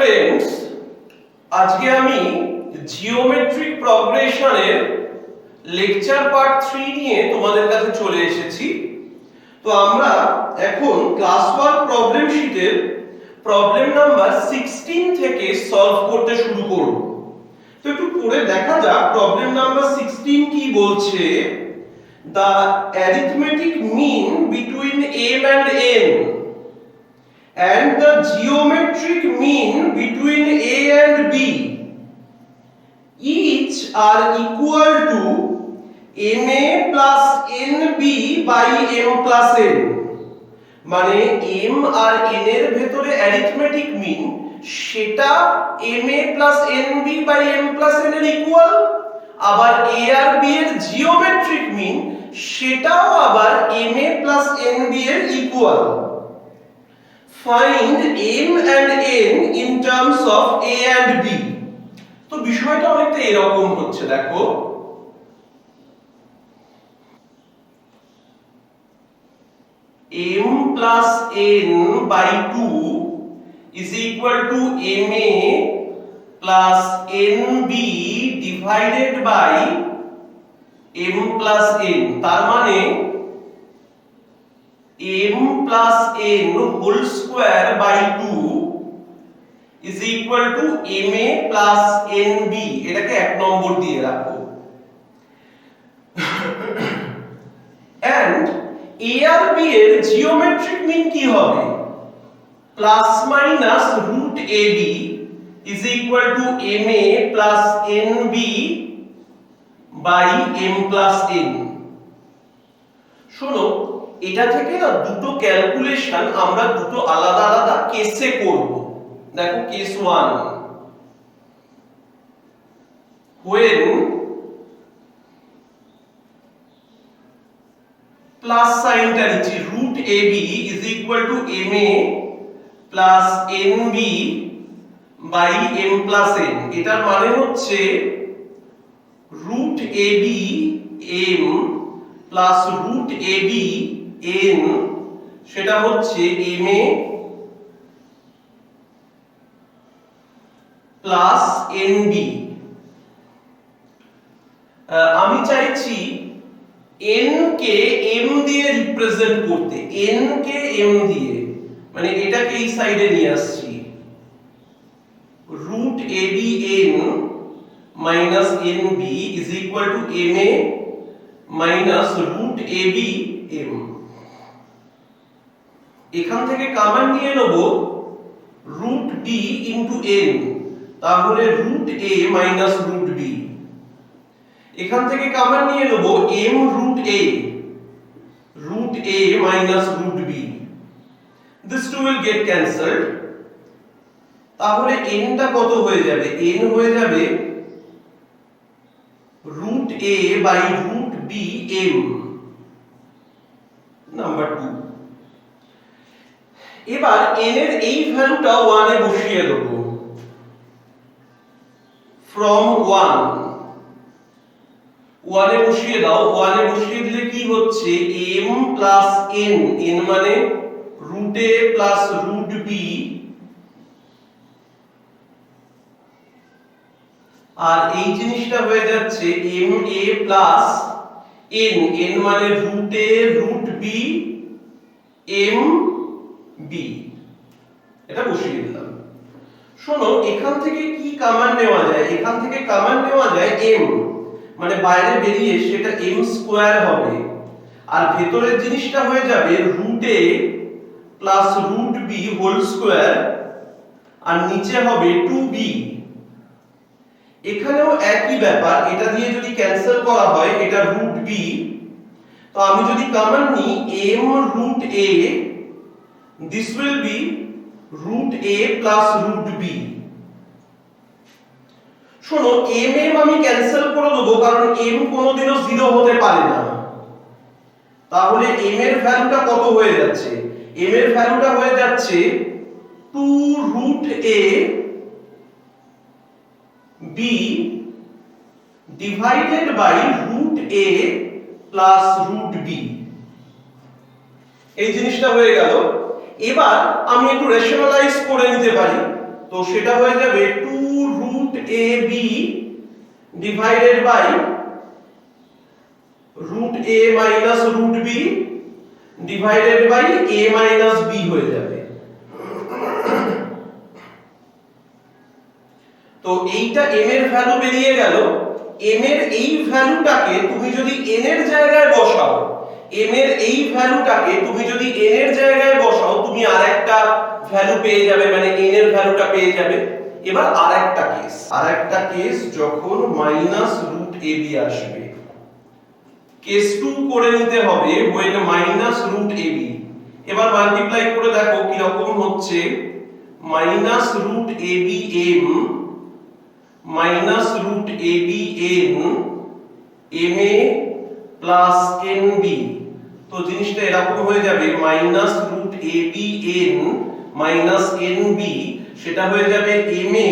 Friends, আজকে আমি geometric প্রগ্রেশনের lecture part 3 নিয়ে তোমাদের কাছে চলে এসেছি। তো আমরা এখন ক্লাস 1 প্রবলেম শীটের প্রবলেম নাম্বার 16 থেকে সলভ করতে শুরু করব। তো একটু পড়ে দেখা যাক প্রবলেম নাম্বার 16 কি বলছে। The arithmetic mean between m and the geometric mean between a and b each are equal to ma plus nb by m plus n। মানে m আর n এর ভেতরে অ্যারিথমেটিক মিন সেটা ma plus nb by m plus n এর equal, আবার a আর b এর geometric মিন সেটাও আবার ma plus nb এর equal. Find m and n in terms of a and b। তো বিষয়টা অনেকটা এরকম হচ্ছে, দেখো m plus n by 2 is equal to ma plus nb divided by m plus n। তার মানে m plus n whole square by 2 is equal to ma plus nb। এটাকে এক নম্বর দিয়ে রাখো। and a আর b এর জিওমেট্রিক মিন কি হবে? Plus minus root ab is equal to ma plus nb by m plus n। শোনো, এটা থেকে না দুটো ক্যালকুলেশন আমরা দুটো আলাদা আলাদা কেসে করব। দেখো কেস 1, when প্লাস সাইনটা নিচ্ছি root ab is equal to ma plus nb by m plus n। এটার মানে হচ্ছে root ab m plus root ab n, সেটা হচ্ছে ma প্লাস nb। আমি চাইছি n কে m দিয়ে রিপ্রেজেন্ট করতে, n কে m দিয়ে, মানে এটাকে এই সাইডে নিয়ে আসছি। রুট ab n minus nb is equal to ma minus root ab m। এখান থেকে কমন নিয়ে নেব রুট b ইনটু n, তাহলে root a minus root b। এখান থেকে কমন নিয়ে নেব m root a minus root b। this two will get cancelled। তাহলে n টা কত হয়ে যাবে? n হয়ে যাবে root a by root b m। Number 2। এবার n এর এই ভ্যালুটা 1 এ বসিয়ে দেব। from 1 এ বসিয়ে দাও। 1 এ বসিয়ে দিলে কি হচ্ছে? m প্লাস n, n মানে root a plus root b, আর এই জিনিসটা হয়ে যাচ্ছে ma প্লাস n, n মানে root a root b m b। এটা বসিয়ে দিলাম। শোনো, এখান থেকে কি কমন নেওয়া যায়? এখান থেকে কমন নেওয়া যায় m, মানে বাইরে বেরিয়ে সেটা m স্কয়ার হবে, আর ভেতরের জিনিসটা হয়ে যাবে root a plus root b whole square, আর নিচে হবে 2b। এখানেও একই ব্যাপার, এটা দিয়ে যদি ক্যান্সেল করা হয় এটা রুট b, তো আমি যদি কমন নিই m root a, this will be root a plus root b। শোনো, m আমি ক্যান্সেল করে দেব, কারণ m কোনোদিনও 0 হতে পারে না। তাহলে m এর ভ্যালুটা কত হয়ে যাচ্ছে? m এর ভ্যালুটা হয়ে যাচ্ছে 2 root a b divided by root a plus root b। এই জিনিসটা হয়ে গেল। এবার আমি একটু রেশনালাইজ করে নিতে পারি। তো সেটা হয়ে যাবে 2√ab divided by √a minus √b divided by a minus b হয়ে যাবে। তো এইটা m এর ভ্যালু বেরিয়ে গেল। m এর এই ভ্যালুটাকে তুমি যদি n এর জায়গায় বসাও, m এর এই ভ্যালুটাকে তুমি যদি n এর জায়গায় বসাও, তুমি আরেকটা ভ্যালু পেয়ে যাবে, মানে n এর ভ্যালুটা পেয়ে যাবে। এবার আরেকটা কেস যখন -√ab আসবে, কেস 2 করে নিতে হবে when -√ab। এবার মাল্টিপ্লাই করে দেখো কি রকম হচ্ছে, -√abm -√abn ma plus nb। তো জিনিসটা এরকম হয়ে যাবে -√abn মাইনাস nb, সেটা হয়ে যাবে ma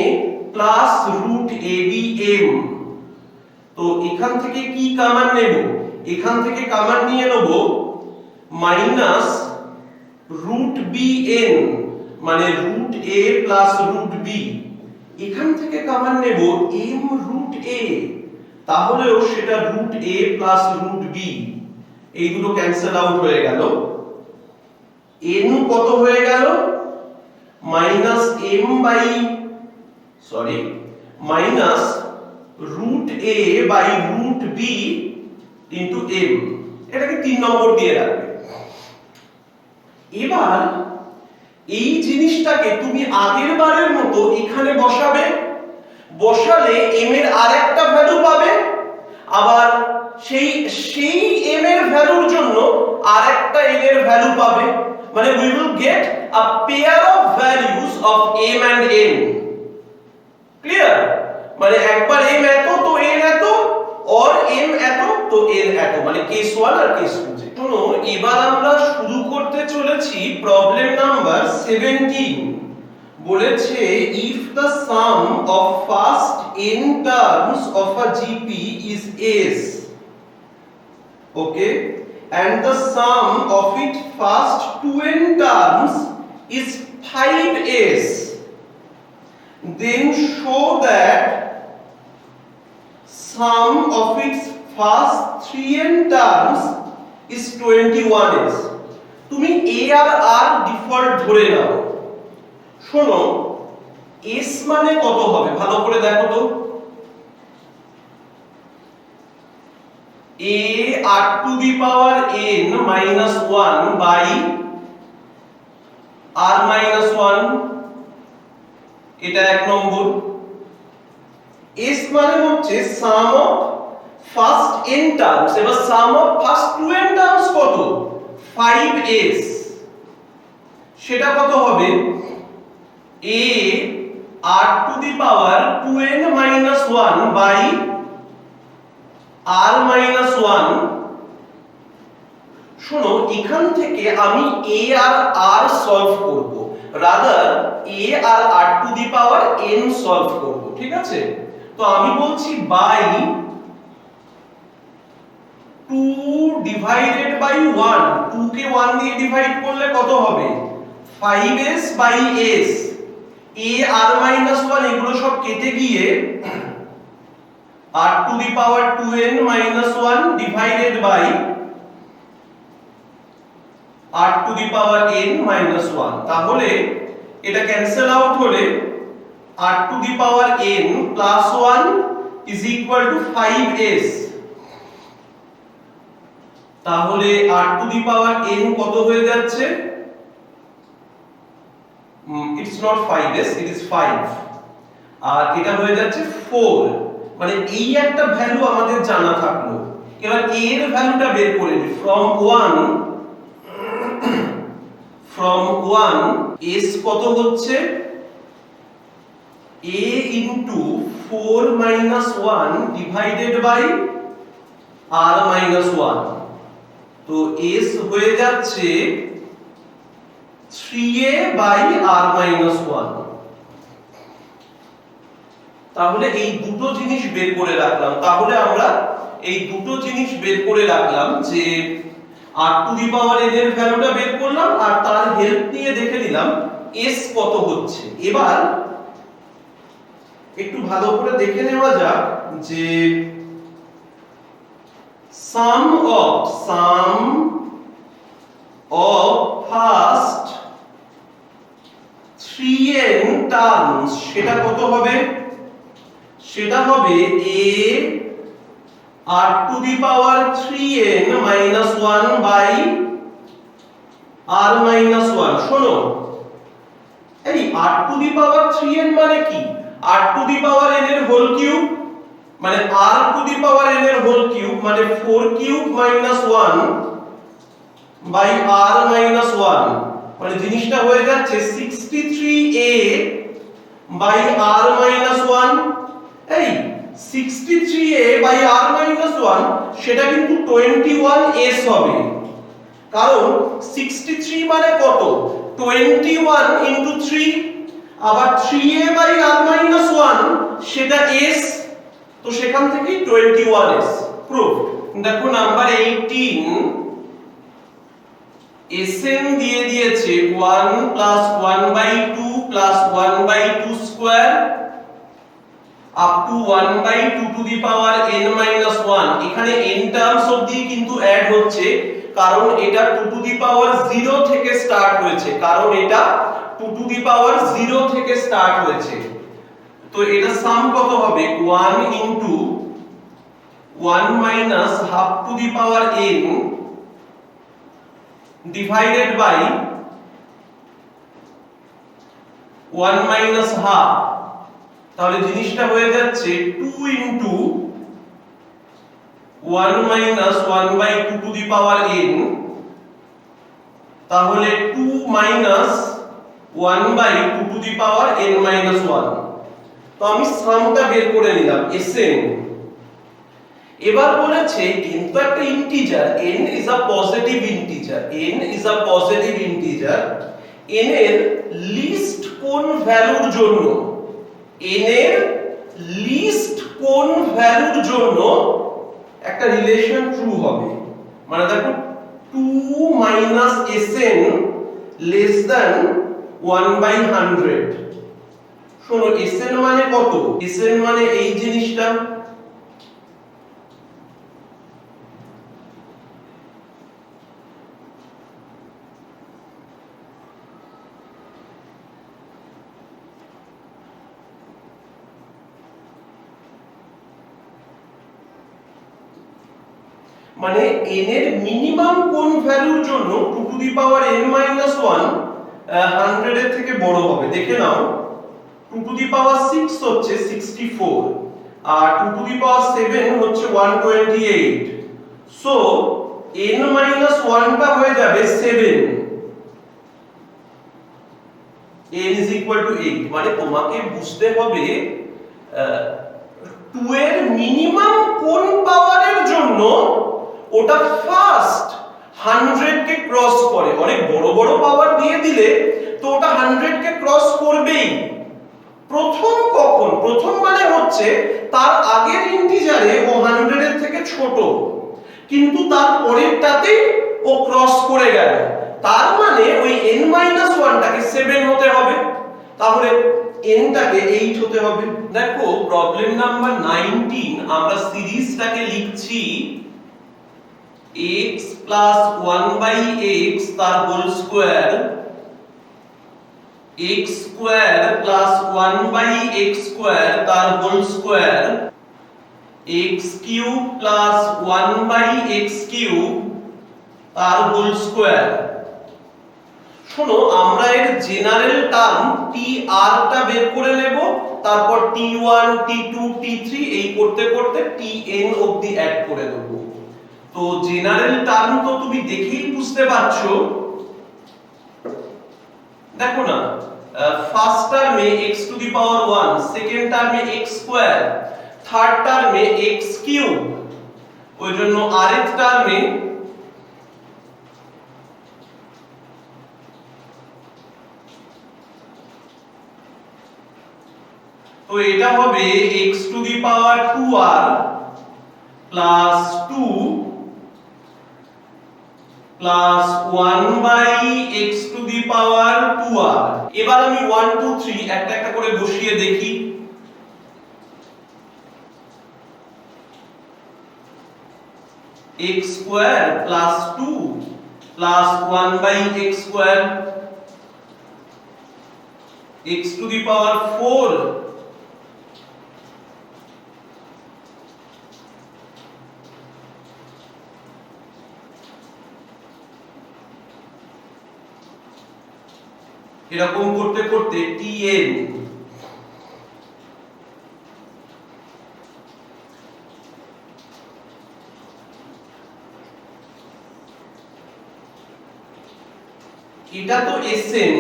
প্লাস √abm। তো এখান থেকে কি কমন নেব, এখান থেকে কমন নিয়ে নেব -√bn মানে √a প্লাস √b। এখান থেকে কমন নেব m√a, তাহলেও সেটা √a প্লাস √b। এই দুটো ক্যান্সেল আউট হয়ে গেল। n কত হয়ে গেল, -√a by √b into m। এটাকে 3 নম্বর দিয়ে রাখবে। এবার এই জিনিসটাকে তুমি আগের বারের মতো এখানে বসাবে, বসালে m এর আরেকটা ভ্যালু পাবে, আবার সেই m এর ভ্যালুর জন্য আরেকটা n এর ভ্যালু পাবে, মানে we will get a pair of values of m and n। Clear? মানে একবার m এত তো n এত, or m এত তো n এত, মানে কেস 1 আর কেস 2। শোনো, এবার আমরা শুরু করতে চলেছি প্রবলেম নাম্বার 17। বলেছে if the sum of first n terms of a GP is s, okay, and the sum of its first 2n terms is 5s, then show that sum of its first 3n terms is 21s। তুমি a আর r default ধরে নাও। শোনো, s মানে কত হবে ভালো করে দেখো তো, a r⁻n - 1 বাই r-1, এটা এক নম্বর। s মানে হচ্ছে সাম অফ ফার্স্ট n টার্মস। এবার সাম অফ ফার্স্ট 2n টার্মস কত, 5s। সেটা কত হবে, a r⁻2n - 1 বাই r-1। শোনো, এখান থেকে আমি a আর r সলভ করব, রাদার a আর r⁻n সলভ করব, ঠিক আছে? তো আমি বলছি বাই 2 ডিভাইডেড বাই 1, 2 কে 1 দিয়ে ডিভাইড করলে কত হবে, 5s by s। a r-1 এগুলো সব কেটে গিয়ে r⁻2n - 1 ডিভাইডেড বাই r⁻n - 1। তাহলে এটা ক্যান্সেল আউট হলে r⁻n plus 1 is equal two 5s। তাহলে r⁻n কত হয়ে যাচ্ছে, it's not 5s, it is 5, আর এটা হয়ে যাচ্ছে 4। মানে এই একটা ভ্যালু আমাদের জানা থাকলো। এবার a এর ভ্যালুটা বের করে নিই। from 1 s কত হচ্ছে, a into 4 minus 1 divided by r minus 1। তো s হয়ে যাচ্ছে 3a by r minus 1। তাহলে এই দুটো জিনিস বের করে রাখলাম। তাহলে আমরা এই দুটো জিনিস বের করে রাখলাম যে r⁻n এর ভ্যালুটা বের করলাম আর তার হেল্প নিয়ে দেখে নিলাম s কত হচ্ছে। এবার একটু ভালো করে দেখে নেওয়া যাক যে sum of first 3n terms সেটা কত হবে? সেটা হবে a r to the power 3n minus 1 by r minus 1। শোনো, এই r to the power 3n মানে কি? r to the power n এর হোল কিউব, মানে r to the power n এর হোল কিউব মানে 4 cube minus 1 by r minus 1, মানে জিনিসটা হয়ে যাচ্ছে 63a by r minus 1। এই 63a by r minus 1 সেটা কিন্তু 21s হবে, কারণ 63 মানে কত? 21 into 3, আবার 3a by r minus 1 সেটা s, তো সেখান থেকে 21s প্রুফ। দেখো নাম্বার 18 Sn দিয়ে দিয়েছে 1 plus 1 by 2 plus 1 by 2 square up to 1 by 2 to the power n minus 1। এখানে n টার্মস অবধি কিন্তু অ্যাড হচ্ছে, কারণ এটা 2 to the power 0 থেকে স্টার্ট হয়েছে, কারণ এটা 2 to the power 0 থেকে স্টার্ট হয়েছে। তো এটা সাম কত হবে? 1 into 1 minus half to the power n divided by 1 minus half, তাহলে জিনিসটা হয়ে যাচ্ছে 2 into 1 minus 1 by 2 to the power n, তাহলে 2 minus 1 by 2 to the power n minus 1। তো আমি সামটা বের করে নিলাম Sn। এবার বলেছে n তো একটা integer, n is a positive integer, n is a positive integer, n এর লিস্ট কোন ভ্যালুর জন্য, n এর লিস্ট কোন ভ্যালুর জন্য একটা রিলেশন ট্রু হবে। মানে দেখো 2 minus Sn less than 1 by 100। শোনো, Sn মানে কত? Sn মানে এই জিনিসটা, মানে n এর মিনিমাম কোন ভ্যালুর জন্য 2 to the power n minus 1 100 এর থেকে বড় হবে। দেখে নাও, 2 টু দি পাওয়ার 6 হচ্ছে 64 আর 2 টু দি পাওয়ার 7 হচ্ছে 128, সো n minus 1 টা হয়ে যাবে 7, n is equal to 8। মানে তোমাকে বুঝতে হবে 2 এর মিনিমাম কোন পাওয়ারের জন্য ওটা ফার্স্ট 100 কে ক্রস করে। অনেক বড় বড় পাওয়ার দিয়ে দিলে তো ওটা 100 কে ক্রস করবেই। প্রথম কখন? প্রথম মানে হচ্ছে তার আগের ইন্টিজারে ও 100 এর থেকে ছোট, কিন্তু তার পরেরটাতেই ও ক্রস করে গেল, তার মানে ওই n minus 1 টাকে 7 হতে হবে, তাহলে n টাকে 8 হতে হবে। দেখো প্রবলেম নাম্বার 19 আমরা সিরিজটাকে লিখছি x plus 1 by x তার whole square, x square plus 1 by x square তার whole square, x cube plus 1 by x cube তার হোল স্কয়ার। শোনো, আমরা এর জেনারেল টার্ম tr টা বের করে নেব, তারপর t1 t2 t3 এই করতে করতে tn অবধি অ্যাড করে দেব। তো জেনারেল টার্ম তো তুমি দেখেই বুঝতে পারছো। দেখো না, ফার্স্ট টার্মে x to the power 1, second টার্মে x স্কয়ার, থার্ড টার্মে x কিউব, ওই জন্য আরেক টার্মে তো এটা হবে x to the power 2r plus 2 plus 1 by x to the power 2r। এবার আমি 1 2 3 একটা একটা করে বসিয়ে দেখি। x square plus 2 plus 1 by x square x to the power 4 এরকম করতে করতে tn এটা তো Sn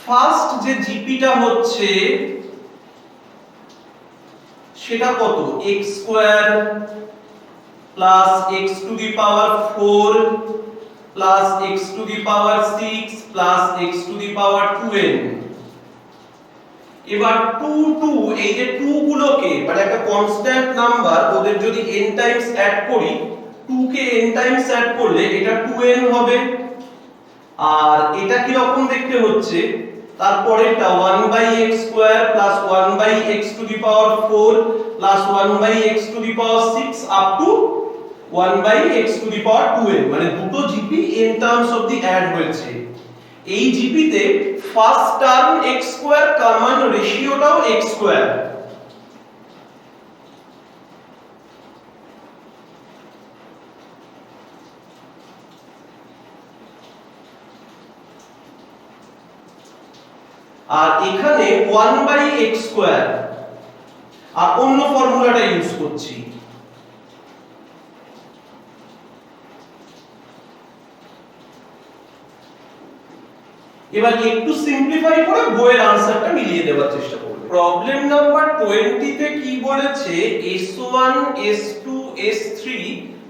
ফার্স্ট যে জিপিটা হচ্ছে সেটা কত x square plus x to the power 4 plus x to the power 6 plus x to the power 2n। এবার 2 2 এই যে 2 গুলোকে মানে একটা কনস্ট্যান্ট নাম্বার ওদের যদি n টাইমস অ্যাড করি 2 কে n টাইমস অ্যাড করলে এটা 2n হবে। আর এটা কি রকম দেখতে হচ্ছে তারপরেটা 1 by x square plus 1 by x to the power 4 plus 1 by x to the power 6 up to 1 by x to the power 2n মানে দুটো GP n terms of the add হয়েছে। এই জিপিতে first term x square common রেশিওটাও x square. আর এখানে 1 by x square আর অন্য ফর্মুলাটা ইউজ করছি। এবার একটু সিম্পলিফাই করে বইয়ের আনসারটা মিলিয়ে দেওয়ার চেষ্টা করব। প্রবলেম নাম্বার 20 তে কি বলেছে s1 s2 s3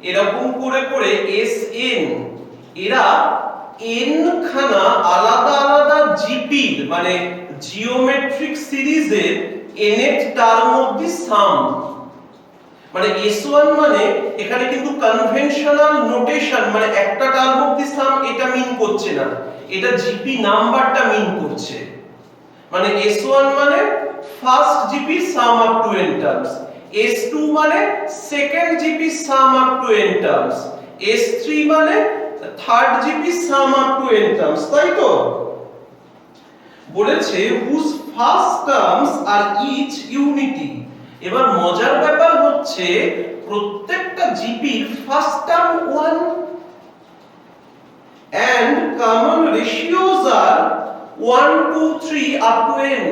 এরকম করে করে sn এরা n খানা আলাদা আলাদা জিপির মানে জিওমেট্রিক সিরিজের nth টার্ম অফ দি সাম। মানে s1 মানে এখানে কিন্তু কনভেনশনাল নোটেশন মানে একটা টার্ম অফ দি সাম এটা মিন করছে না, এটা জিপি নাম্বারটা মিন করছে। মানে s1 মানে first GP sum up to n terms, s2 মানে second GP sum up to n terms, s3 মানে third GP sum up to n terms. তাই তো বলেছে হুজ ফার্স্ট টার্মস আর ইচ ইউনিটি। এবার মজার ব্যাপার হচ্ছে প্রত্যেকটা জিপির first term 1 and common ratios are 1 2 3 up to n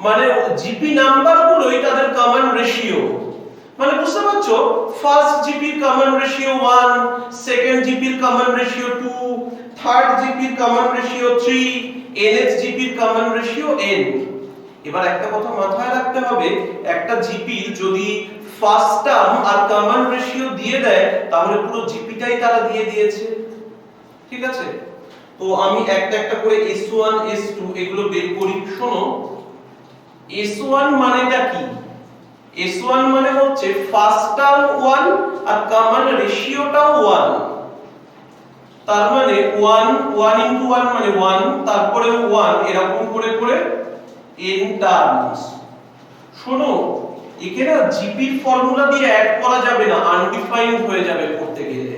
মানে জিপি নাম্বারগুলোই তাদের কমন রেশিও। মানে বুঝতে পারছো ফার্স্ট জিপির কমন রেশিও 1, সেকেন্ড জিপির কমন রেশিও 2, থার্ড জিপির কমন রেশিও 3, nth জিপির কমন রেশিও n। এবার একটা কথা মাথায় রাখতে হবে একটা জিপির যদি ফার্স্ট টার্ম আর কমন রেশিও দিয়ে দেয় তাহলে পুরো জিপিটাই তারা দিয়ে দিয়েছে। ঠিক আছে, তো আমি একটা একটা করে s1 s2 এগুলো বের করি। শোনো s1 মানেটা কি? s1 মানে হচ্ছে ফার্স্ট টার্ম 1 আর কমন রেশিওটাও 1। তার মানে 1 1 ইনটু 1 মানে 1, তারপরে 1 এরকম করে করে n টার্মস। শোনো এখানে জিপির ফর্মুলা দিয়ে অ্যাড করা যাবে না, আনডিফাইন্ড হয়ে যাবে করতে গেলে।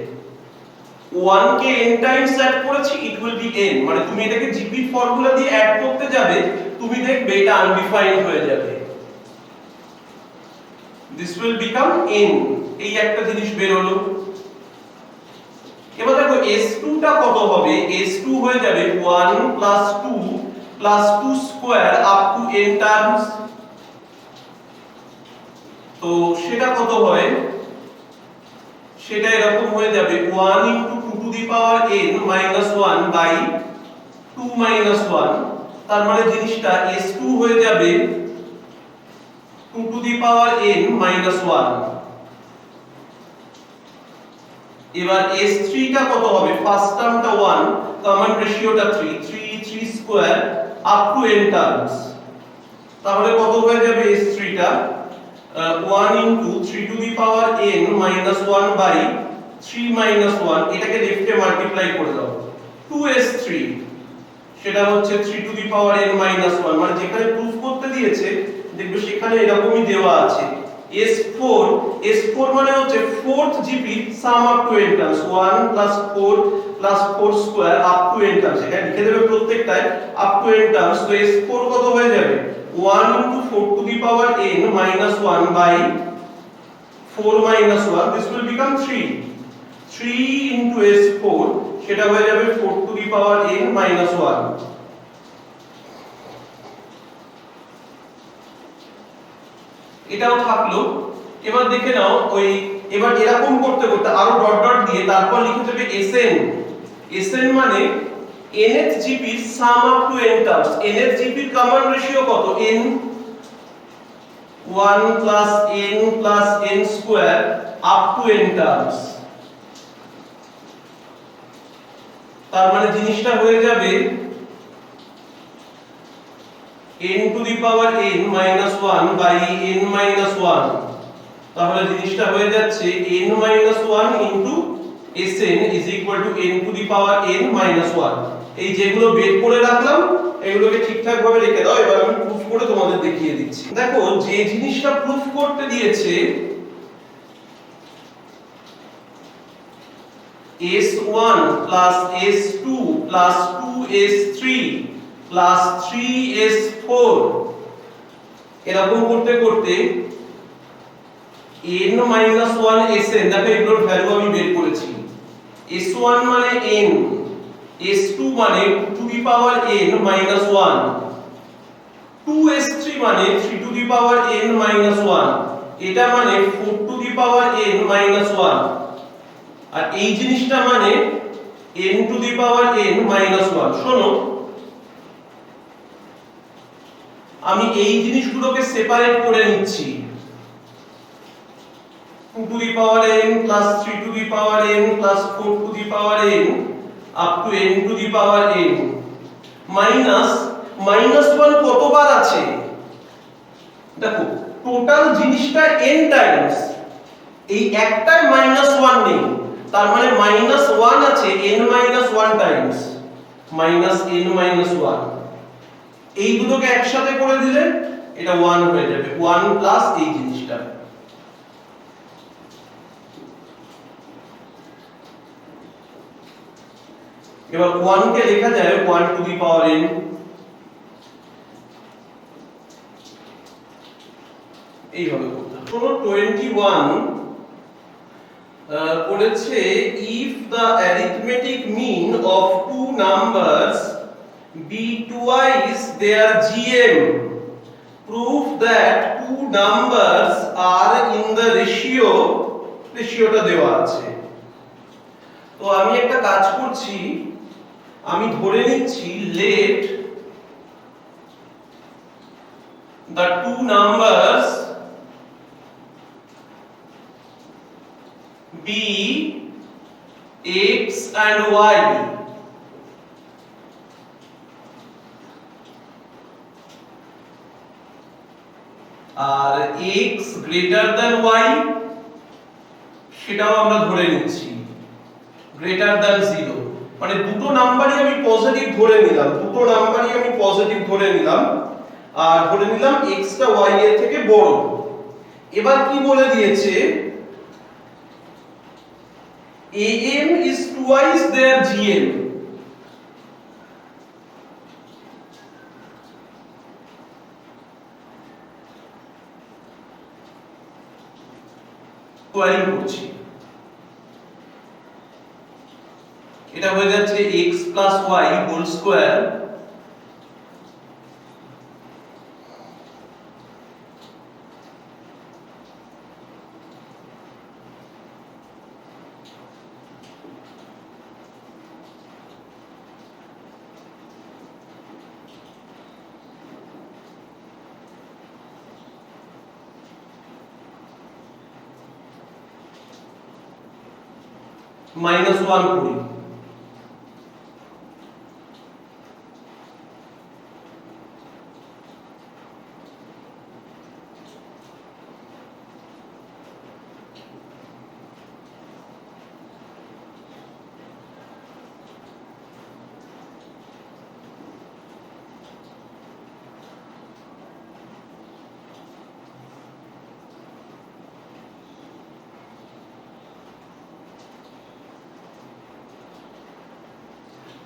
1 কে n টাইমস অ্যাড করেছি ইট উইল বি n, মানে তুমি এটাকে জিপির ফর্মুলা দিয়ে অ্যাড করতে যাবে তুমি দেখবে এটা আনডিফাইন্ড হয়ে যাবে, this will become n। এই একটা জিনিস বের হলো। এবার দেখো s2 টা কত হবে? s2 হয়ে যাবে 1 2 2 square up to n terms. তো সেটা কত হয়? সেটা এরকম হয়ে যাবে 1 into 2 to the power n minus 1 by 2 minus 1। তার মানে জিনিসটা s2 হয়ে যাবে 2 to the power n minus 1। এবার s3 টা কত হবে? ফার্স্ট টার্মটা 1, কমন রেশিওটা 3 3 square up to n terms. তাহলে কত হয়ে যাবে s3 টা? 1 into 3 to the power n minus 1 by 3 minus 1, এটাকে লেফটে মাল্টিপ্লাই করে দাও 2s3, সেটা হচ্ছে 3 to the power n minus 1। মানে যেখানে প্রুফ করতে দিয়েছে দেখবে সেখানে এরকমই দেওয়া আছে S4 মানে হচ্ছে fourth GP sum up to n terms 1 plus 4 plus 4 square up to n terms এখানে লিখে দেবে প্রত্যেকটায় up to n terms তো S4 কত হয়ে যাবে 1 into 4 to the power n minus 1 by 4 minus 1 this will become 3 into S4 সেটা হয়ে যাবে 4 to the power n minus 1 এটাও থাকলো এবার দেখে নাও ওই এবার এরকম করতে করতে আরো ডট ডট দিয়ে তারপর লিখে দেবে Sn মানে nth GP এর sum up to n terms nth GP এর কমন রেশিও কত n 1 plus n square up to n terms তার মানে জিনিসটা হয়ে যাবে n to the power n minus 1 by n minus 1 তাহলে জিনিসটা হয়ে যাচ্ছে n minus 1 into Sn is equal to n to the power n minus 1 এই যেগুলো বের করে রাখলাম এগুলোকে ঠিকঠাক ভাবে রেখে দাও এবার আমি প্রুফ করে তোমাদের দেখিয়ে দিচ্ছি দেখো যে জিনিসটা প্রুফ করতে দিয়েছে S1 plus S2 plus 2S3 plus 3S4 এরকম করতে করতে n minus 1 Sn দেখো এগুলোর ভ্যালু আমি বের করেছি S1 মানে n S2 মানে 2 to the power n minus 1 2S3 মানে 3 to the power n minus 1 এটা মানে 4 to the power n minus 1 আর এই জিনিসটা মানে n to the power n minus 1 শোনো আমি এই জিনিসগুলোকে সেপারেট করে নিচ্ছি 2 to the power n plus 3 to the power n plus 4 to the power n up to n to the power n minus 1 কতবার আছে দেখো টোটাল জিনিসটা n টাইমস এই একটাই -1 নেই তার মানে -1 আছে n - 1 টাইমস -n - 1 এই দুটোকে একসাথে করে দিলে এটা 1 হয়ে যাবে 1 প্লাস এই জিনিসটা এবার 1 কে লেখা যায় 1 টু দি পাওয়ার n এইভাবে করতে হবে শোনো 21 পড়েছে if the arithmetic mean of two numbers be twice their GM prove that two numbers are in the রেশিওটা দেওয়া আছে তো আমি একটা কাজ করছি আমি ধরে নিচ্ছি let the two numbers be x and y R x greater than y সেটাও আমরা ধরে নিচ্ছি greater than 0 মানে দুটো নাম্বারই আমি পজিটিভ ধরে নিলাম আর ধরে নিলাম x টা y এর থেকে বড় এবার কি বলে দিয়েছে AM is twice their GM squaring করছি এটা হয়ে যাচ্ছে x y হোল স্কয়ার -1 করি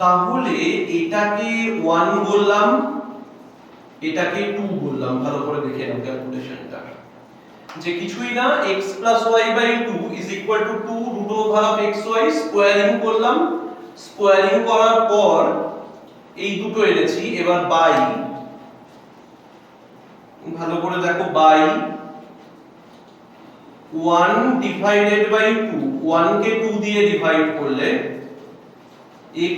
তাহলে এটাকে 1 বললাম, এটাকে 2 বললাম। ভালো করে দেখে নাও ক্যালকুলেশনটা, যে কিছুই না x y 2 2 root over of xy স্কয়ারিং করলাম। স্কয়ারিং করার পর এই দুটো এনেছি, এবার বাই, ভালো করে দেখো, বাই 1 ডিভাইডেড বাই 2, 1 কে 2 দিয়ে ডিভাইড করলে x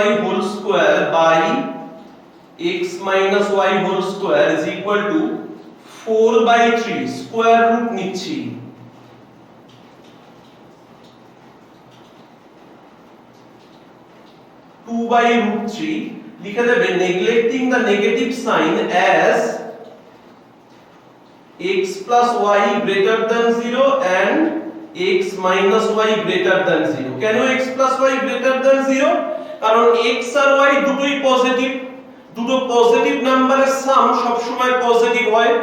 y whole square by x y whole square is equal to 4/3 square root নিচ্ছি। টু বাই রুট 3 লিখে দেবে neglecting the negative sign as x plus y greater than 0 and x minus y greater than 0। কেন x plus y greater than 0? কারণ x আর y দুটোই positive, দুটো positive নাম্বারের সাম সব সময় পজিটিভ হয়।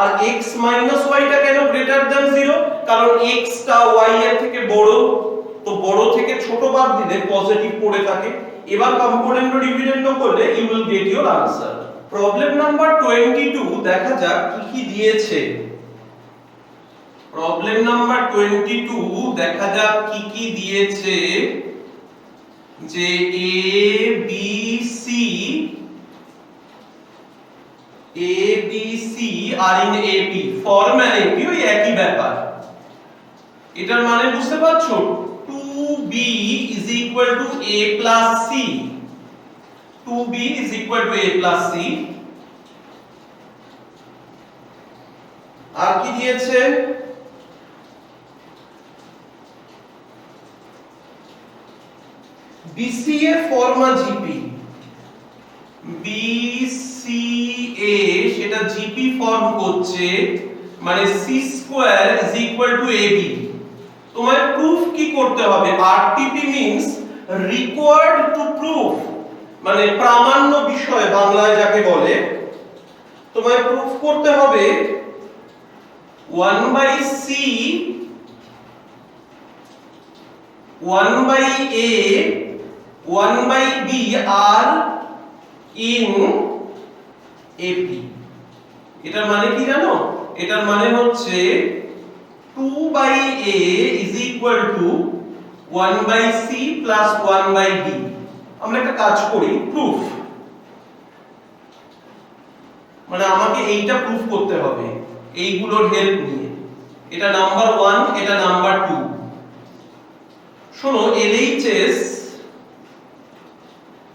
আর x minus y টা কেন greater than 0? কারণ x টা y এর থেকে বড়, তো বড় থেকে ছোট বাদ দিলে পজিটিভ পড়ে থাকে। এবার কম্পোনেন্ট ও ডিভিডেন্ড করলে you will get your answer. Problem number 22 দেখা যাক কি কি দিয়েছে। প্রবলেম নাম্বার 22 দেখা যাক কি কি দিয়েছে। যে a b c are in AP, form and AP ওই একই ব্যাপার। এটার মানে বুঝতে পারছো? 2b is equal to a plus c, 2b is equal to a plus c। আর কি দিয়েছে? BCA ফর্মা GP, BCA সেটা GP ফর্ম করছে, মানে c square is equal to AB। তোমায় প্রুফ কি করতে হবে? RTP means required to prove, মানে প্রামাণ্য বিষয় বাংলায় যাকে বলে। তোমায় প্রুফ করতে হবে 1/c 1/a 1/b are in AP। এটার মানে কি জানো? এটার মানে হচ্ছে 2/a is equal to 1/c plus 1/b। আমরা একটা কাজ করি, প্রুফ, মানে আমাকে এইটা প্রুফ করতে হবে এইগুলোর হেল্প নিয়ে। এটা নাম্বার 1, এটা নাম্বার 2। শোনো, LHS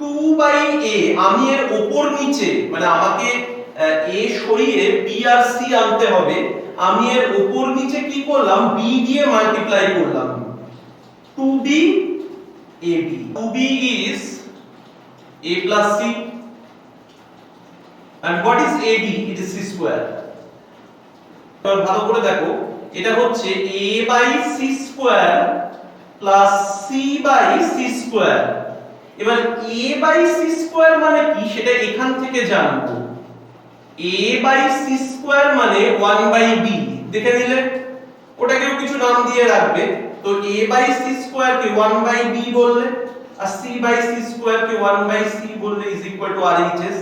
2/a, আমি এর উপর নিচে, মানে আমাকে a সরিয়ে b আর c আনতে হবে। আমি এর উপর নিচে কি করলাম? b দিয়ে মাল্টিপ্লাই করলাম। 2b ab, 2b is a plus c, and what is ab? It is c square। এবার ভালো করে দেখো, এটা হচ্ছে a by c square plus c by c square। এবার a by c square মানে কি সেটা এখান থেকে জানবো। a by c square মানে 1/b, দেখে নিলে? ওটাকেও কিছু নাম দিয়ে রাখবে। তো a by c square K 1/b বললে, আর c by c square K 1/c বললে is equal to RHS।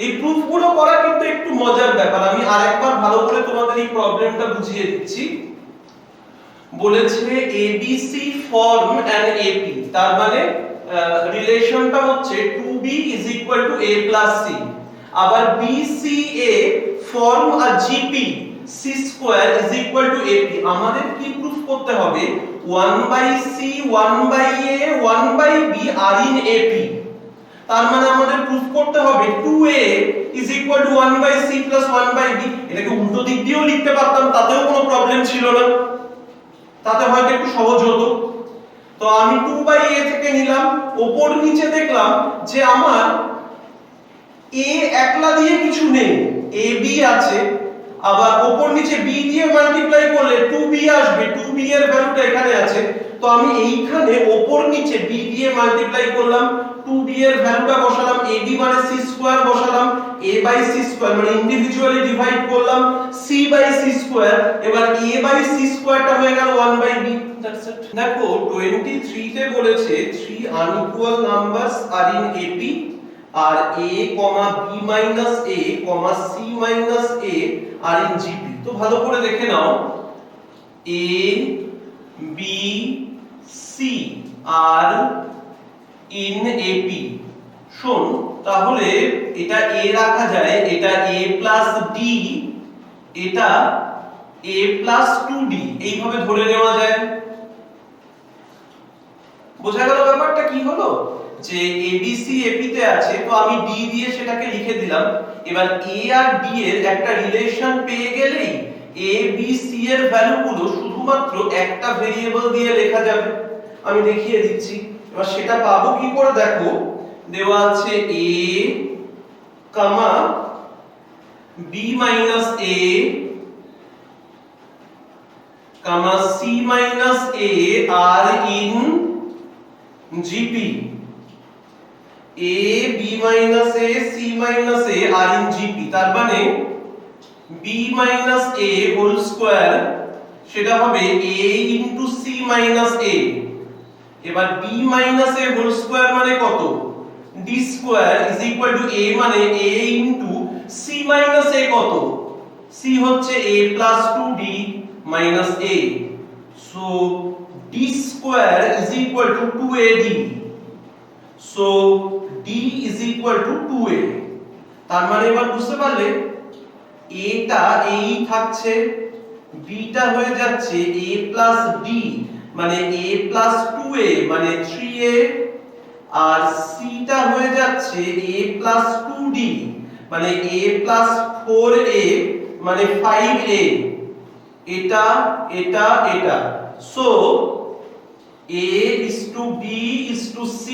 এই প্রুফগুলো করা কিন্তু একটু মজার ব্যাপার। আমি আরেকবার ভালো করে তোমাদের এই প্রবলেমটা বুঝিয়ে দিচ্ছি। বলেছে ABC ফর্ম এন্ড AP, তার মানে রিলেশনটা হচ্ছে 2b is equal to a plus c। আবার BCA form R GP c square is equal to AP। আমাদের কি প্রুফ করতে হবে? 1/c 1/a 1/b are in AP। তার মানে আমাদের প্রুফ করতে হবে 2a is equal to 1/c plus 1/b। এটাকে উল্টো দিক দিয়েও লিখতে পারতাম, তাতেও কোনো প্রবলেম ছিল না, তাতে হয়তো একটু সহজ হতো। তো আমি 2/a থেকে নিলাম, উপর নিচে দেখলাম যে আমার a একলা দিয়ে কিছু নেই, ab আছে, আবার উপর নিচে b দিয়ে মাল্টিপ্লাই করলে 2b আসবে, 2b এর ভ্যালুটা এখানে আছে। তো আমি এইখানে উপর নিচে b দিয়ে মাল্টিপ্লাই করলাম, 2b এর ভ্যালুটা বসালাম, ab মানে c স্কয়ার বসালাম, a বাই c স্কয়ার মানে ইন্ডিভিজুয়ালি ডিভাইড করলাম c বাই c স্কয়ার, এবার a বাই c স্কয়ারটা হয়ে গেল 1 বাই b। That's it. দেখো 23 তে বলেছে 3 unequal numbers are in AP R a, b minus a, c minus a are in GP। তো ভালো করে দেখে নাও, a b c are in AP। শোন, তাহলে এটা a রাখা যায়, এটা a plus d, এটা a plus 2d, এইভাবে ধরে নেওয়া যায়। বোঝা গেল ব্যাপারটা কি হলো, যে ABC AP তে আছে, তো আমি d দিয়ে সেটাকে লিখে দিলাম। এবার a আর d এর একটা রিলেশন পেয়ে গেলেই a b c এর ভ্যালুগুলো শুধুমাত্র একটা ভেরিয়েবল দিয়ে লেখা যাবে। আমি দেখিয়ে দিচ্ছি। এবার সেটা পাবো কি করে দেখো, দেওয়া আছে a, b minus a, c minus a are in GP। a, b minus a, c minus a are in GP, তার মানে b minus a whole square সেটা হবে a into c minus a। এবার b minus a whole square মানে কত, d square is equal to a মানে a into c minus a কত, c হচ্ছে a plus 2d minus a, so d square is equal to 2ad, so d is equal to 2a। তার মানে এবার বুঝতে পারলে a টা এই থাকছে, b টা হয়ে যাচ্ছে a plus d মানে a plus 2a মানে 3a, আর c টা হয়ে যাচ্ছে a plus 2d মানে a plus 4a মানে 5a, এটা এটা এটা, so a is to b is to c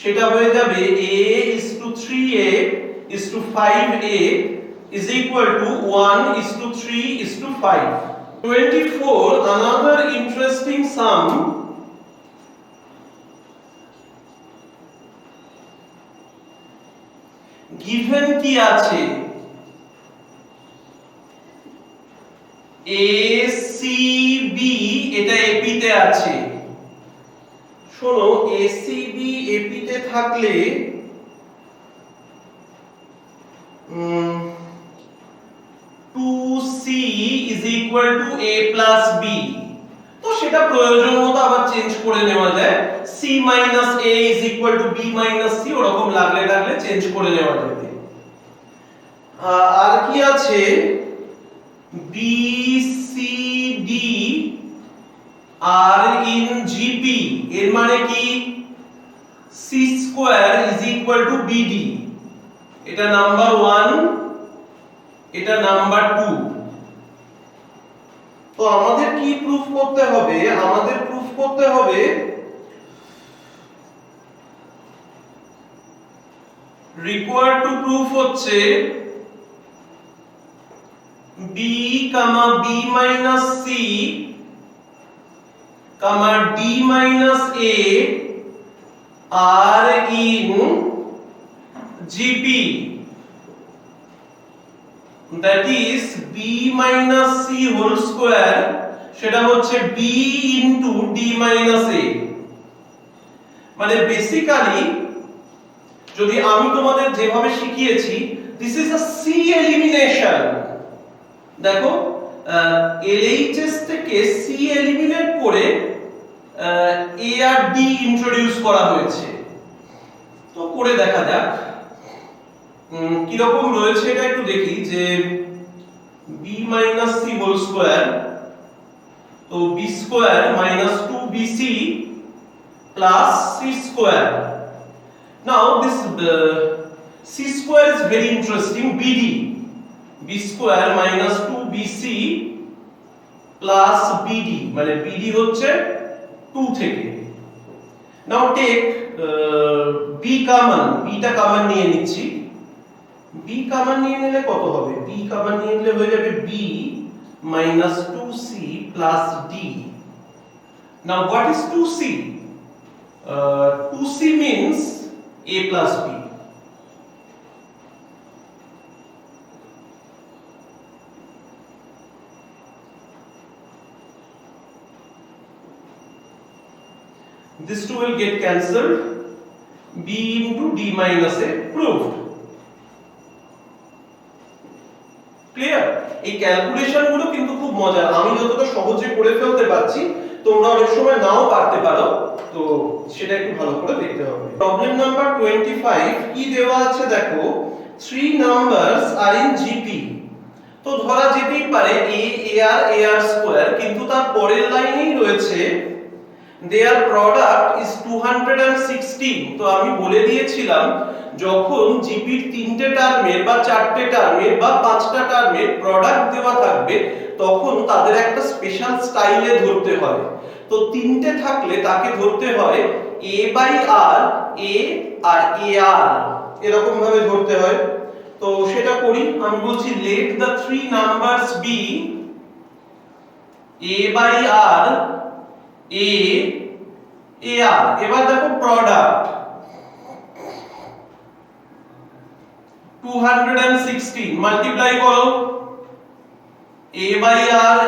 সেটা হয়ে যাবে a is to 3a is to 5a is equal to 1 is to 3 is to 5। 24 another interesting sum, given কি আছে ACB, এটা AP তে আছে। শোনো, ACB AP তে থাকলে 2C is equal to A plus B, তো সেটা প্রয়োজন মতো আবার চেঞ্জ করে নেওয়া যায়, C minus A is equal to B minus C, ওরকম লাগলে চেঞ্জ করে নেওয়া যাবে। আর কি আছে, BCD are in GP, এর মানে কি C square is equal to BD, এটা নাম্বার 1 এটা নাম্বার 2। তো আমাদের কি প্রুফ করতে হবে, আমাদের প্রুফ করতে হবে রিকোয়ার্ড টু প্রুফ হচ্ছে b, b minus c, d minus a are in GP, that is b minus c whole square সেটা হচ্ছে b into d minus a। মানে বেসিক্যালি যদি আমি তোমাদের যেভাবে শিখিয়েছি, this is a c elimination। দেখো LHS থেকে c এলিমিনেট করে a আর d ইন্ট্রোডিউস করা হয়েছে। তো করে দেখা যাক কি রকম রয়েছে, এটা একটু দেখি, যে b minus c whole square, তো b square minus 2bc plus c square। now this c square is very interesting, bd, b square minus 2bc plus bd মানে bd হচ্ছে 2 থেকে। now take b common, b টা common নিয়ে নিচ্ছি, b common নিয়ে নিলে কত হবে, b কমন নিয়ে নিলে হয়ে যাবে b minus 2c plus d। now what is 2c? 2c means a plus b. This two will get cancelled. b into d minus a proved. Clear? এই ক্যালকুলেশন গুলো কিন্তু খুব মজার। আমি যতটা সহজে করে ফেলতে পারছি তোমরা অনেক সময় নাও পারতে পারো, তো সেটা একটু ভালো করে দেখতে হবে। প্রবলেম নাম্বার 25 কি দেওয়া আছে দেখো, 3 numbers are in GP। তো ধরা যেতেই পারে ar স্কয়ার, কিন্তু তার পরের লাইনেই রয়েছে their product is 216। তো আমি বলে দিয়েছিলাম যখন জিপির 3টে টার্মের বা 4টে টার্মের বা 5টা টার্মের প্রোডাক্ট দেওয়া থাকবে তখন তাদের একটা স্পেশাল স্টাইলে ধরতে হয়। তো 3টে থাকলে তাকে ধরতে হয় a বাই r, a আর ar, এরকম ভাবে ধরতে হয়। তো সেটা করি। আমি বলছি let the 3 numbers be a by r, a ar। এবার দেখো প্রোডাক্ট 216 মাল্টিপ্লাই করো, a by r,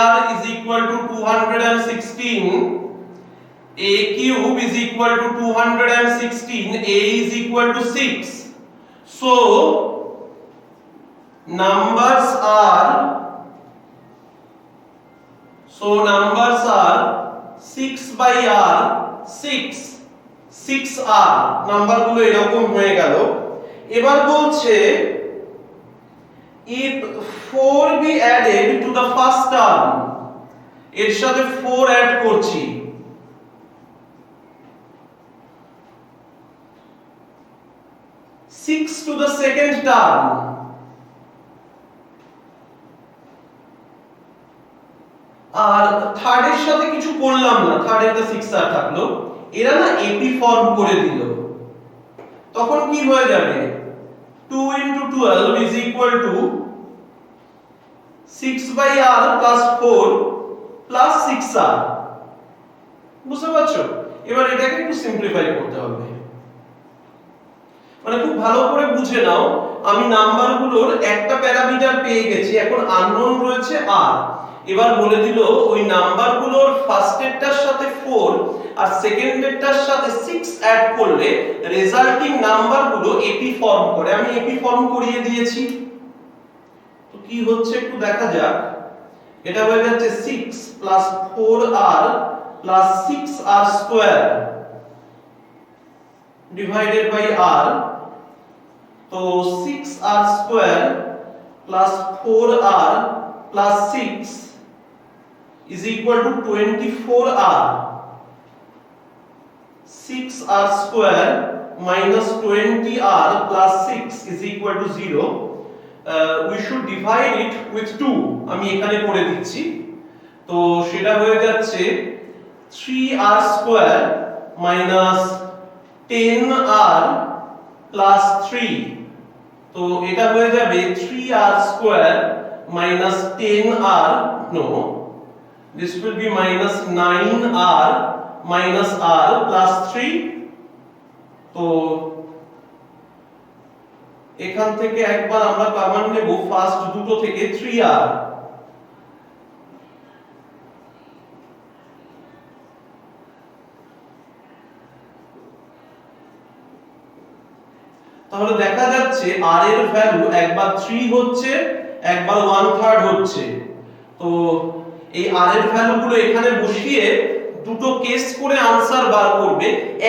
ar is equal to 216, a cube is equal to 216, a is equal to 6. So numbers are 6 by r, 6r, নাম্বারগুলো এরকম হয়ে গেল। এবার বলছে if 4 be added to the first term, এর সাথে 4 add করছি, 6 to the second term, আর থার্ডের সাথে কিছু করলাম না, থার্ডের তো 6r থাকলো, এরা না এপি ফর্ম করে দিল। তখন কি হয়ে যাবে, 2 into 12 is equal to 6 by r plus 4 plus 6r। বুঝতে পারছো? এবার এটাকে একটু সিম্পলিফাই করতে হবে। মানে খুব ভালো করে বুঝে নাও, আমি নাম্বারগুলোর একটা প্যারামিটার পেয়ে গেছি, এখন আননোন রয়েছে r। এবার বলে দিল ওই নাম্বারগুলোর ফার্স্টেরটার সাথে 4 আর সেকেন্ডেরটার সাথে 6 অ্যাড করলে রেজাল্টিং নাম্বারগুলো এপি ফর্ম করে। আমি এপি ফর্ম করিয়ে দিয়েছি। তো কি হচ্ছে একটু দেখা যাক। এটা হয়ে যাচ্ছে 6 plus 4r plus 6r square divided by r। তো 6r square plus 4r plus 6 is equal to 24r। 6r square minus 20r plus 6 is equal to 0। We should divide it with 2। আমি এখানে করে দিচ্ছি। তো সেটা হয়ে যাচ্ছে 3r square minus 10r plus 3। তো এটা হয়ে যাবে 3r square minus 10r, no, this will be minus 9r minus r plus 3। তো এখান থেকে একবার আমরা কমন নেব ফার্স্ট দুটো থেকে 3r। তাহলে দেখা যাচ্ছে r এর ভ্যালু একবার 3 হচ্ছে, একবার 1/3 হচ্ছে। তো এই r এর ভ্যালুগুলো এখানে বসিয়ে দুটো কেস করে আনসার বার করবে।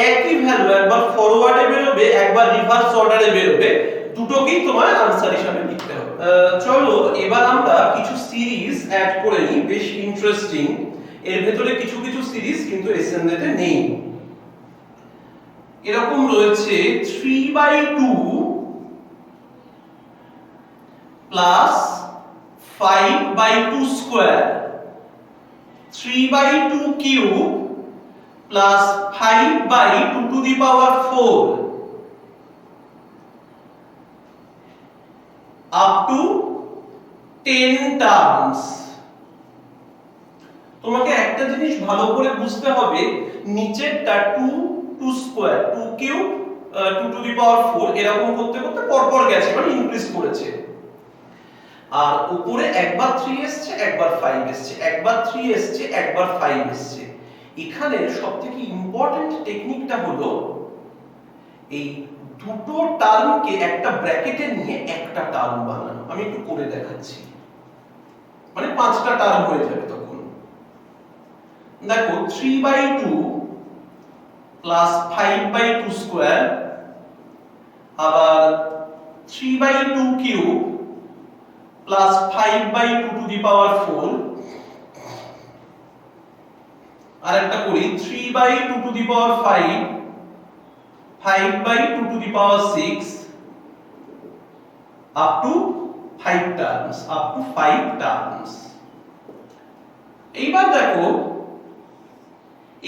একই ভ্যালু একবার ফরওয়ার্ডে বেরোবে, একবার রিভার্স অর্ডারে বেরোবে, দুটোকেই তোমার আনসার হিসাবে লিখতে হবে। চলো এবার আমরা কিছু সিরিজ অ্যাড করে নিই, বেশ ইন্টারেস্টিং। এর ভেতরে কিছু কিছু সিরিজ কিন্তু এসএনএতে নেই। এরকম রয়েছে 3/2 plus 5/2 square, 3/2 cube plus 5/2 two the power 4 up to 10 terms. তোমাকে একটা জিনিস ভালো করে বুঝতে হবে, নিচেরটা 2 2 square 2 cube 2 to the power 4 এরকম করতে করতে পরপর গেছে, মানে ইনক্রিজ করেছে। আর উপরে একবার 3 এসছে, একবার 5 এসছে, একবার 3 এসছে, একবার 5 এসছে। এখানে সবথেকে ইম্পর্টেন্ট টেকনিকটা হলো এই দুটো টার্মকে একটা ব্র্যাকেটে নিয়ে একটা টার্ম বানানো। আমি একটু করে দেখাচ্ছি, মানে 5টা টার্ম হয়ে যাবে তখন। দেখো 3/2 প্লাস 5/2 স্কয়ার, আবার 3/2 cube plus 5/2 two the power 4, আর একটা করি 3/2 two the power 5, 5/2 two the power 6 up to 5 terms, up to 5 terms. এইবার দেখো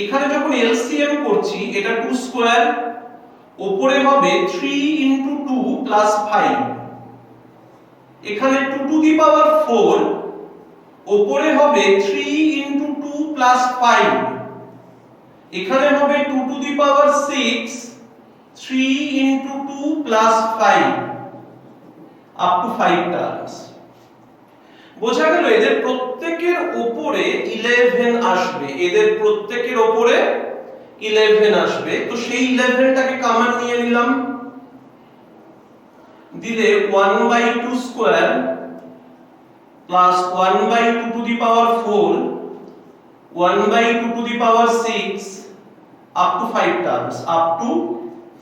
এখানে যখন এলসিএম করছি, এটা 2 স্কয়ার, উপরে হবে 3 into 2 plus 5, এখানে 2 টু দি পাওয়ার 4, উপরে হবে 3 into 2 plus 5, এখানে হবে 2 to the power 6, 3 into 2 plus 5, up to 5 terms. বোঝা গেল এদের প্রত্যেকের উপরে 11 আসবে, এদের প্রত্যেকের উপরে 11 আসবে। তো সেই 11টাকে কমন নিয়ে নিলাম, দিলে 1/2 square plus 1/2 to the power 4, 1/2 to the power 6 up to 5 terms, up to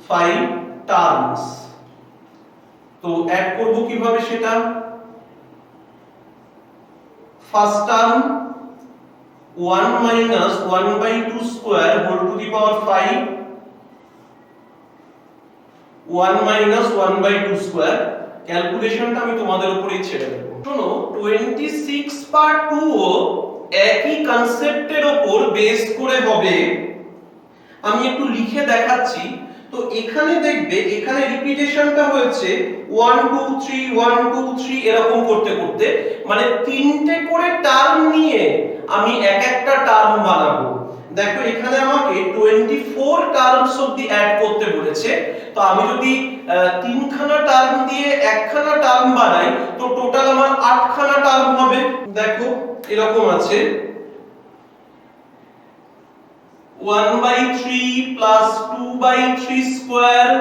5 terms. তো অ্যাড করব কিভাবে সেটা? First term 1 minus 1/2 square whole to the power 5, 1 minus 1/2 square. ক্যালকুলেশনটা আমি তোমাদের উপরেই ছেড়ে দেব। শোনো 26/2 ও একই কনসেপ্টের উপর বেস করে হবে। আমি একটু লিখে দেখাচ্ছি। তো এখানে দেখবে এখানে রিপিটেশনটা হয়েছে 1 2 3 1 2 3 এরকম করতে করতে, মানে তিনটে করে টার্ম নিয়ে আমি এক একটা টার্ম বানাবো। দেখো এখানে আমাকে 24 টার্মস অবধি অ্যাড করতে বলেছে। তো আমি যদি তিনখানা টার্ম দিয়ে একখানা টার্ম বানাই, তো টোটাল আমার 8খানা টার্ম হবে। দেখো এরকম আছে 1/3 plus 2/3 square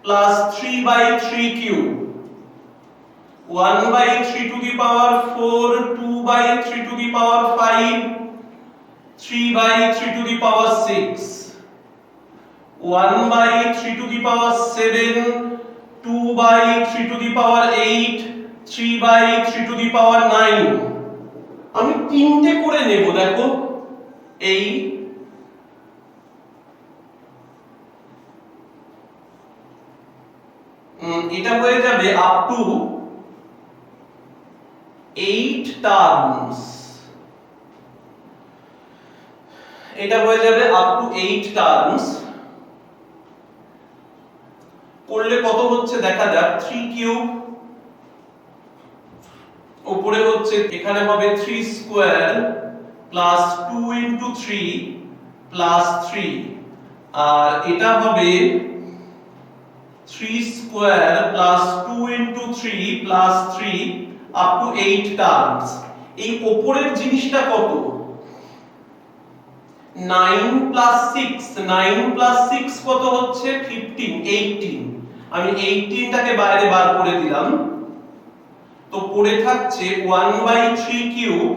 plus 3/3 cube, 1/3 to the power 4, 2/3 to the power 5, 3/3 to the power 6, 1/3 to the power 7, 2/3 to the power 8, 3/3 to the power 9। আমি তিনটে করে নেব। দেখো এই এটা হয়ে যাবে আপ টু 8 টার্মস, এটা হয়ে যাবে আপ টু 8 টার্মস। করলে কত হচ্ছে দেখা যাক। 3 কিউব উপরে হচ্ছে, এখানে হবে 3 স্কয়ার প্লাস 2 into 3 প্লাস 3, আর এটা হবে 3 square plus 2 into 3 plus 3 up to 8 terms. এই উপরের জিনিসটা কত? 9 প্লাস 6, 9 প্লাস 6 কত হচ্ছে? 15, 18। আমি 18টাকে বাইরে বার করে দিলাম। তো পড়ে থাকছে 1/3 cube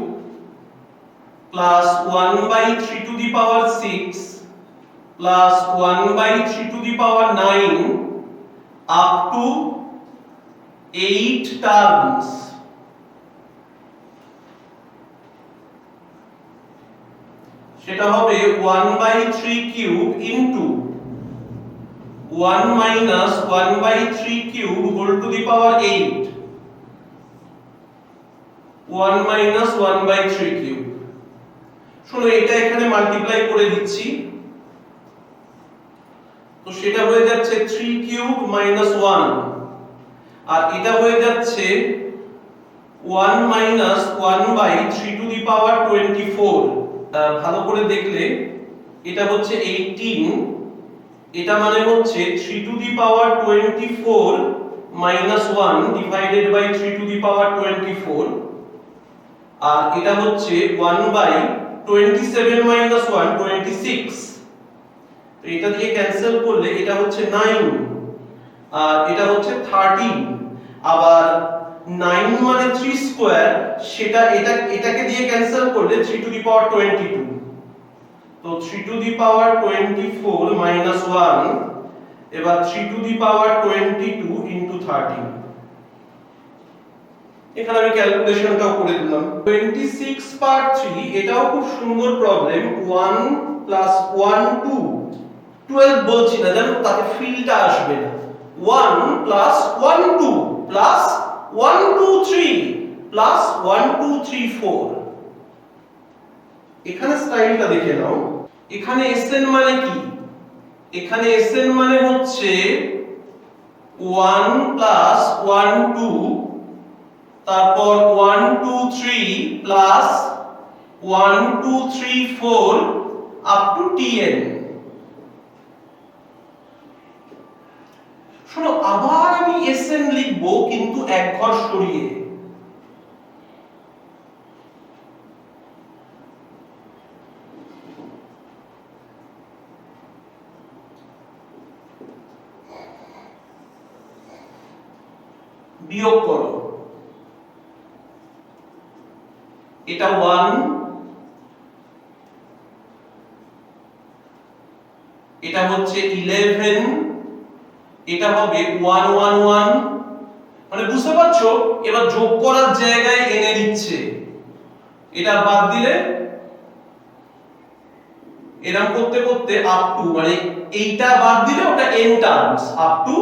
plus 1/3 two the power 6 plus 1/3 two the power 9 up to 8 terms। সেটা হবে 1/3 cube into 1 minus 1/3 cube whole to the power 8, 1 minus 1/3 cube. শোনো এটা এখানে মাল্টিপ্লাই করে দিচ্ছি। তো সেটা হয়ে যাচ্ছে 3 কিউব minus 1, আর এটা হয়ে যাচ্ছে 1 minus 1/3 to the power 24। ভালো করে দেখলে এটা হচ্ছে 18 এটা মানে হচ্ছে 3 to the power 24 minus 1 divided by 3 to the power 24, আর এটা হচ্ছে 1 বাই 27 মাইনাস 1 26। তো এটা দিয়ে ক্যান্সেল করলে এটা হচ্ছে 9 আর এটা হচ্ছে 13। আবার 9 মানে 3 স্কয়ার, সেটা এটাকে দিয়ে ক্যান্সেল করলে 3 টু দি পাওয়ার 22। তো 3 টু দি পাওয়ার 24 মাইনাস 1, এবার 3 টু দি পাওয়ার 22 ইনটু 13। এখানে আমি ক্যালকুলেশনটাও করে দিলাম। 26 পার্ট 3 এটাও খুব সুন্দর প্রবলেম। 1 প্লাস 1 2 12 বলছি না, জানো তাতে ফিলটা আসবে না। 1 প্লাস 1 2 প্লাস 1 2 3 প্লাস 1 2 3 4। এখানে স্টাইলটা দেখে নাও। এখানে Sn মানে কি? এখানে Sn মানে হচ্ছে 1 প্লাস 1 2, তারপর 1 2 3 প্লাস 1 2 3 4 আপ টু tn। শোনো, আবার আমি Sn লিখবো কিন্তু এক ঘর সরিয়ে। বিয়োগ করো, এটা 1, এটা হচ্ছে 11, এটা হবে 1 1 1। মানে বুঝতে পারছো, এবার যোগ করার জায়গায় এনে দিচ্ছে, এটা বাদ দিলে এরকম করতে করতে আপ টু, মানে এইটা বাদ দিলে ওটা n terms up to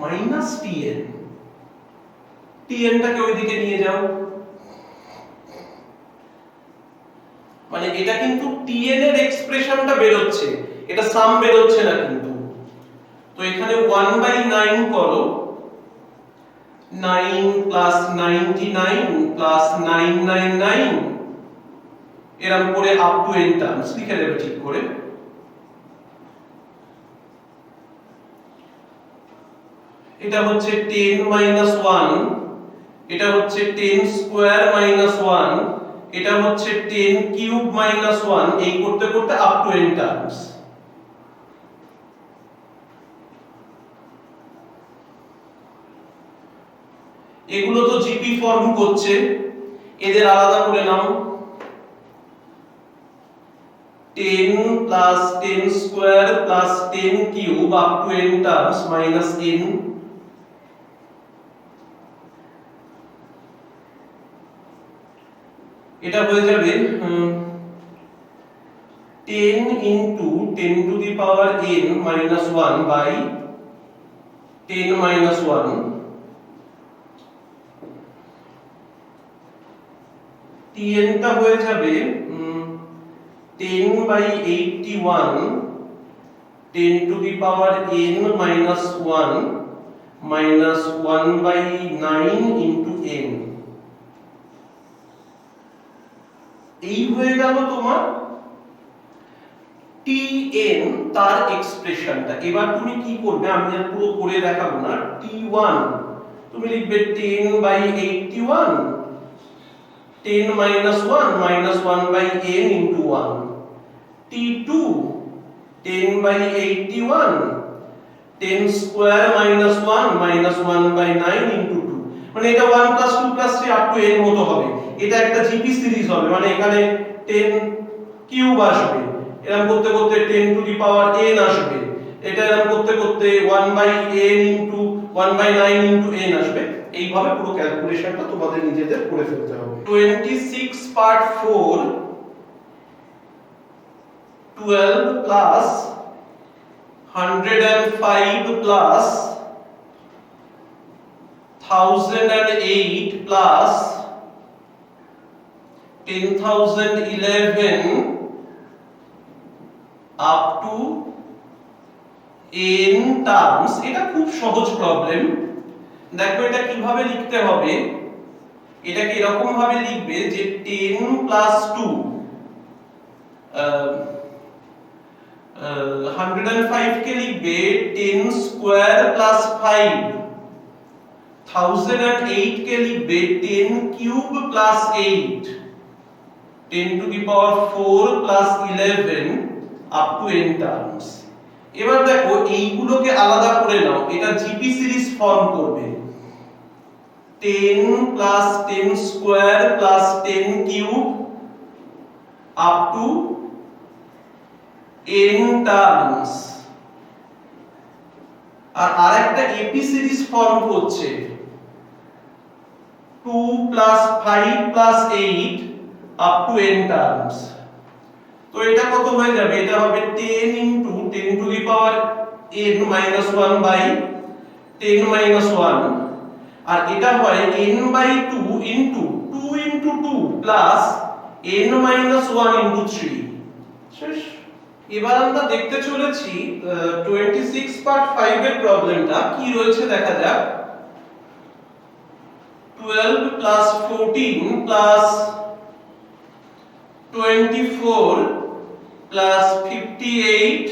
minus tn। tn টাকে ওইদিকে নিয়ে যাও, মানে এটা কিন্তু tn এর এক্সপ্রেশনটা বের হচ্ছে, এটা সাম বের হচ্ছে না কিন্তু। তো এখানে 1/9 করো, 9 প্লাস 99 প্লাস 999 এরকম করে আপ টু n টার্মস লিখে দেবে ঠিক করে। এটা হচ্ছে 10 মাইনাস 1, এটা হচ্ছে 10 স্কয়ার মাইনাস 1, এটা হচ্ছে 10 কিউব মাইনাস 1, এই করতে করতে আপ টু n টার্মস। এগুলো তো জিপি ফর্ম করছে, এদের আলাদা করে নাও। 10 plus 10 square plus 10 cube up to n terms minus n। এটা হয়ে যাবে 10 into 10 to the power n minus 1 by 10 minus 1। tn টা হয়ে যাবে 10 by 81 10 to the power n minus 1 minus 1 by 9 into n। এই হয়ে গেল তোমার tn তার এক্সপ্রেশনটা। এবার তুমি কি করবে, আমি আর পুরো করে দেখাবো না। t1 তুমি লিখবে 10 by 81 10 minus 1 minus 1 by n into 1। t2 10 by 81 10 square minus 1 minus 1 by 9 into 2। মানে এটা 1 plus 2 plus 3 up to n মতো হবে। এটা একটা জিপি সিরিজ হবে, মানে এখানে 10 কিউব আসবে, এরকম করতে করতে 10 টু দি পাওয়ার n আসবে, এটা এরকম করতে করতে 1 by n into 1 by 9 into n আসবে। এইভাবে পুরো ক্যালকুলেশনটা তোমাদের নিজেদের করে ফেলতে হবে। 26 part 4 12 plus 105 plus 1008 plus 10011 up to n terms. এটা খুব সহজ প্রবলেম। দেখো এটা কিভাবে লিখতে হবে। এটাকে এরকম ভাবে লিখবে যে 10 প্লাস 2 105 কে লিখবে 10 স্কয়ার প্লাস 5, 1008 কে লিখবে 10 cube plus 8, 10 to the power 4 plus 11 up to n terms. এবার দেখো এইগুলোকে আলাদা করে নাও, এটা জিপি সিরিজ ফর্ম করবে। 10 plus 10 square plus 10 cube up to n terms. আর আরেকটা এপি সিরিজ ফর্ম করছে 2 plus 5 plus 8 up to n terms. তো এটা কত হয়ে যাবে? এটা হবে 10 into 10 to the power n minus 1 by 10 minus 1, আর এটা হয় n by 2 into 2 into 2 plus n minus 1 into 3। শেষ। এবার আমরা দেখতে চলেছি 26 পার্ট 5 এর প্রবলেমটা কি রয়েছে দেখা যাক। 12 plus 14 plus 24 plus 58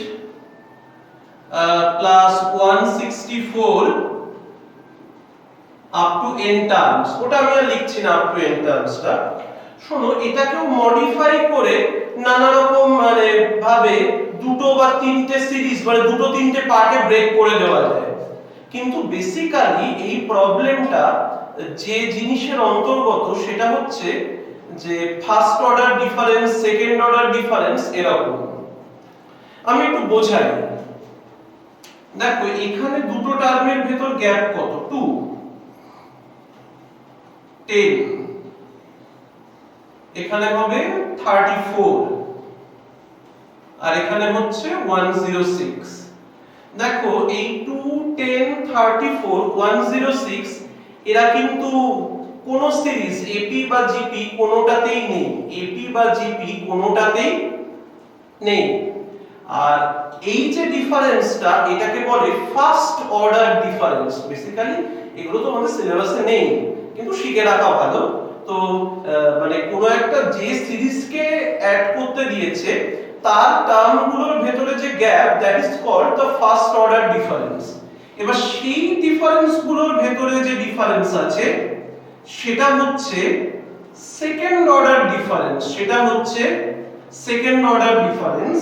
plus 164 up to n terms. ওটা আমি আর লিখছি না আপ টু n টার্মসটা। শোনো, এটাকেও মডিফাই করে নানা রকম মানে ভাবে দুটো বা তিনটে সিরিজ মানে দুটো তিনটে পার্টে ব্রেক করে দেওয়া যায়, কিন্তু বেসিক্যালি এই প্রবলেমটা যে জিনিসের অন্তর্গত সেটা হচ্ছে যে first order difference, second order difference এরকম। আমি একটু বোঝাই। দেখো এখানে দুটো টার্মের ভেতর গ্যাপ কত? 2, 10, এখানে হবে 34 আর এখানে হচ্ছে 106। দেখো এই 2, 10, 34, 106 এরা কিন্তু কোন সিরিজ এপি বা জিপি কোনোটাতেই নেই, এপি বা জিপি কোনোটাতেই নেই। আর এই যে ডিফারেন্সটা এটাকে বলে ফার্স্ট অর্ডার ডিফারেন্স। বেসিক্যালি এগুলো তো আমাদের সিলেবাসে নেই, কিন্তু শিখে রাখা ভালো। তো মানে কোন একটা যে সিরিজকে অ্যাড করতে দিয়েছে তার টার্মগুলোর ভেতরে যে gap, that is called the first order difference. এবার সেই ডিফারেন্সগুলোর ভেতরে যে ডিফারেন্স আছে সেটা হচ্ছে সেকেন্ড অর্ডার ডিফারেন্স, সেটা হচ্ছে সেকেন্ড অর্ডার ডিফারেন্স।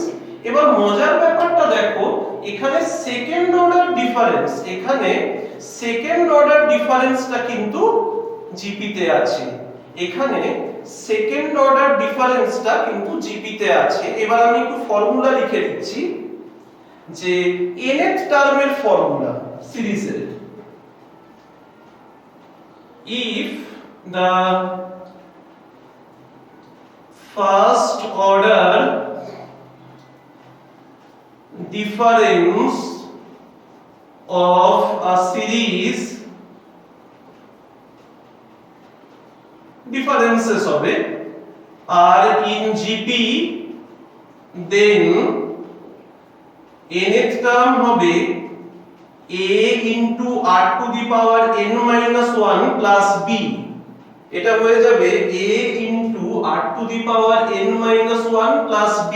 এবার মজার ব্যাপারটা দেখো, এখানে সেকেন্ড অর্ডার ডিফারেন্স, এখানে সেকেন্ড অর্ডার ডিফারেন্সটা কিন্তু জিপি তে আছে, এখানে সেকেন্ড অর্ডার ডিফারেন্সটা কিন্তু জিপি তে আছে। এবার আমি একটু ফর্মুলা লিখে দিচ্ছি যে nth টার্মের ফর্মুলা সিরিজের, if the first order difference of a series differences হবে are in GP, then nth term হবে a into r to the power n minus 1 plus b। এটা হয়ে যাবে a into r to the power n minus 1 plus b।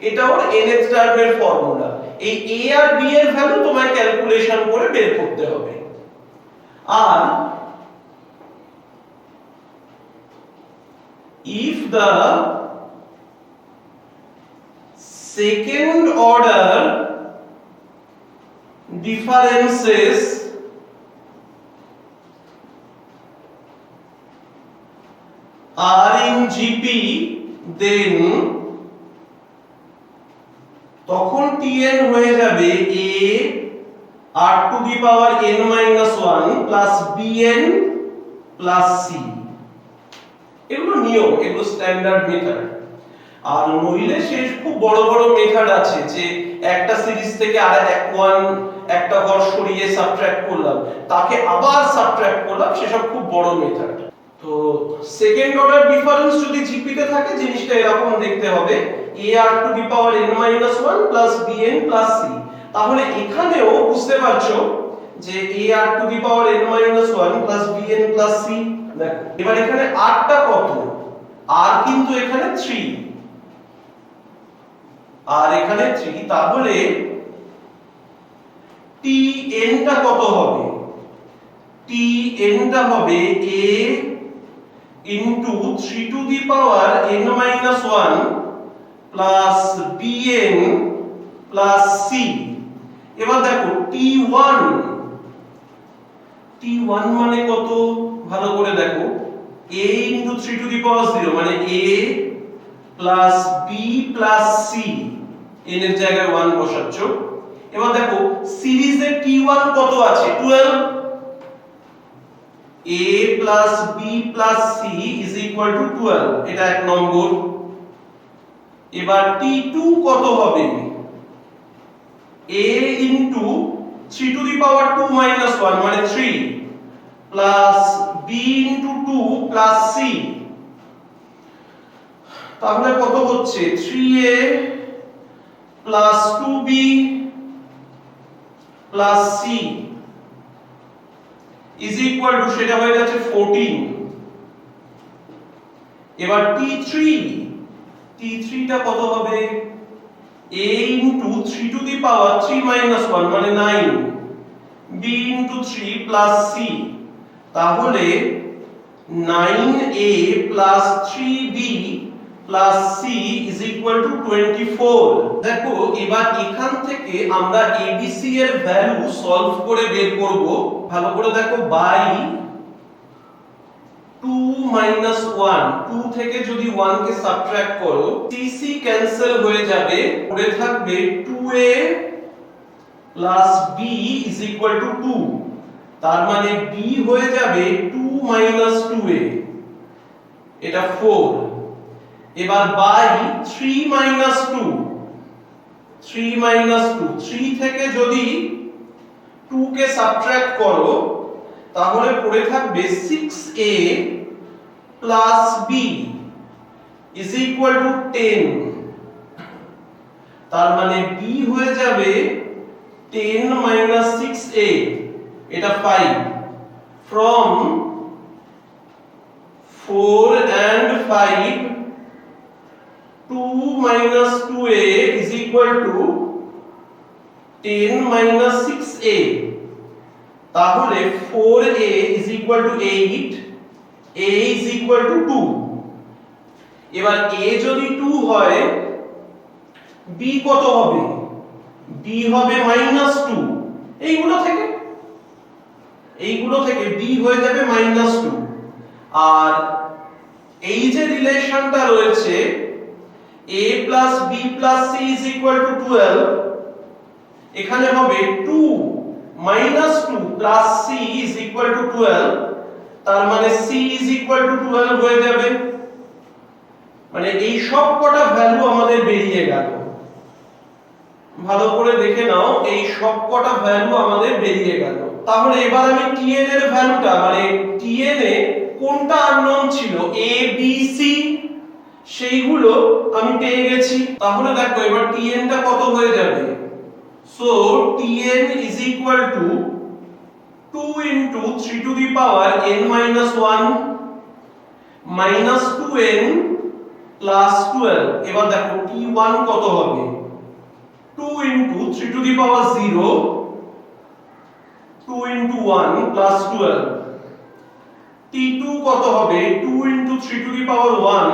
এটা ওর nth টার্মের formula. এই a আর b এর ভ্যালু তোমায় ক্যালকুলেশন করে বের করতে হবে। আর if the second order differences are in GP, then তখন tn হয়ে যাবে a r to the power n minus 1 plus bn plus c। এগুলো নিয়ম, এগুলো স্ট্যান্ডার্ড মেথড। আর নইলে শেষ খুব বড় বড় মেথড আছে যে একটা সিরিজ থেকে আর একটা ঘর সরিয়ে সাবট্রাক্ট করলাম, তাকে আবার সাবট্রাক্ট করলাম, সেসব খুব বড় মেথড। তো সেকেন্ড অর্ডার ডিফারেন্স যদি জিপি তে থাকে জিনিসটা এরকম দেখতে হবে a r to the power n minus 1 plus bn plus c। তাহলে এখানেও বুঝতে পারছো যে ar two the power n minus 1 plus bn plus c। দেখো এবার এখানে r টা কত, r কিন্তু এখানে 3, আর এখানে 3, তাহলে tn টা কত হবে, tn টা হবে a into 3 to the power n minus 1 plus bn plus c। এবার দেখো t1 মানে কত, ভালো করে দেখো, a into 3 to the power 0 মানে a plus b plus c, n এর জায়গায় 1 বসাচ্ছ। এবার দেখো সিরিজে t1 কত আছে, 12, a plus b plus c is equal to 12, এটা এক নম্বর। এবার t2 কত হবে, a into 3 to the power 2 minus 1 মানে 3 plus b into 2 plus c, তাহলে কত হচ্ছে 3a plus 2b plus c is equal to, সেটা হয়ে যাচ্ছে 14। এবার t3 টা কত হবে, a into 3 to the power 3 minus 1 মানে 9 b into 3 plus c, তাহলে 9a plus 3b plus c is equal to 24। দেখো এবার এখান থেকে আমরা abc এর ভ্যালু সলভ করে বের করব। ভালো করে দেখো, বাই 2 minus 1, 2 থেকে যদি 1 কে সাবট্রাক্ট করো cc ক্যান্সেল হয়ে যাবে, পড়ে থাকবে 2a plus b is equal to 2, তার মানে b হয়ে যাবে 2 minus 2a, এটা 4। এবার বাই 3 minus 2, 3 থেকে যদি 2 কে সাবট্রাক্ট করো তাহলে পড়ে থাকবে 6a plus b is equal to 10, তার মানে b হয়ে যাবে 10 minus 6a, এটা 5। from 4 and 5 2 minus 2a is equal to 10 minus 6a, তাহলে 4a is equal to 8, a is equal to 2। এবার a যদি 2 হয় b কত হবে, b হবে -2, এইগুলো থেকে b হয়ে যাবে -2। আর এই যে রিলেশনটা রয়েছে a plus b plus c is equal to 12, এখানে হবে 2 minus 2 plus c is equal to 12, তার মানে c is equal to 12 হয়ে যাবে। মানে এই সব কটা ভ্যালু আমাদের বেরিয়ে গেল, ভালো করে দেখে নাও, এই সব কটা ভ্যালু আমাদের বেরিয়ে গেল। তাহলে এবার আমি tn এর ভ্যালুটা, মানে tn এ কোনটা আননোন ছিল a b c, সেইগুলো আমি পেয়ে গেছি। তাহলে দেখো এবার tn টা কত হয়ে যাবে, so tn is equal to 2 into 3 to the power n minus 1 minus 2n plus 12। এবার দেখো t1 কত হবে, 2 into 3 to the power 0 2 into 1 plus 12। t2 কত হবে, 2 into 3 to the power 1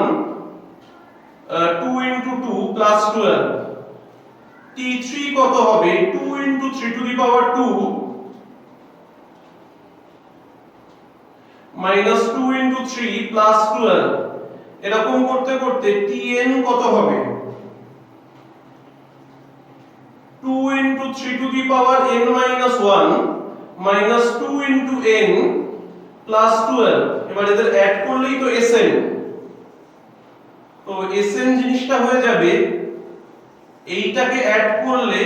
2 into 2 plus 12। t3 কত হবে, 2 into 3 to the power 2 minus 2 into 3 plus 12। এরকম করতে করতে tn কত হবে, 2 into 3 to the power n minus 1 minus 2 into n plus 12। এবার এদের অ্যাড করলেই তো sn, তো sn জিনিসটা হয়ে যাবে, এইটাকে অ্যাড করলে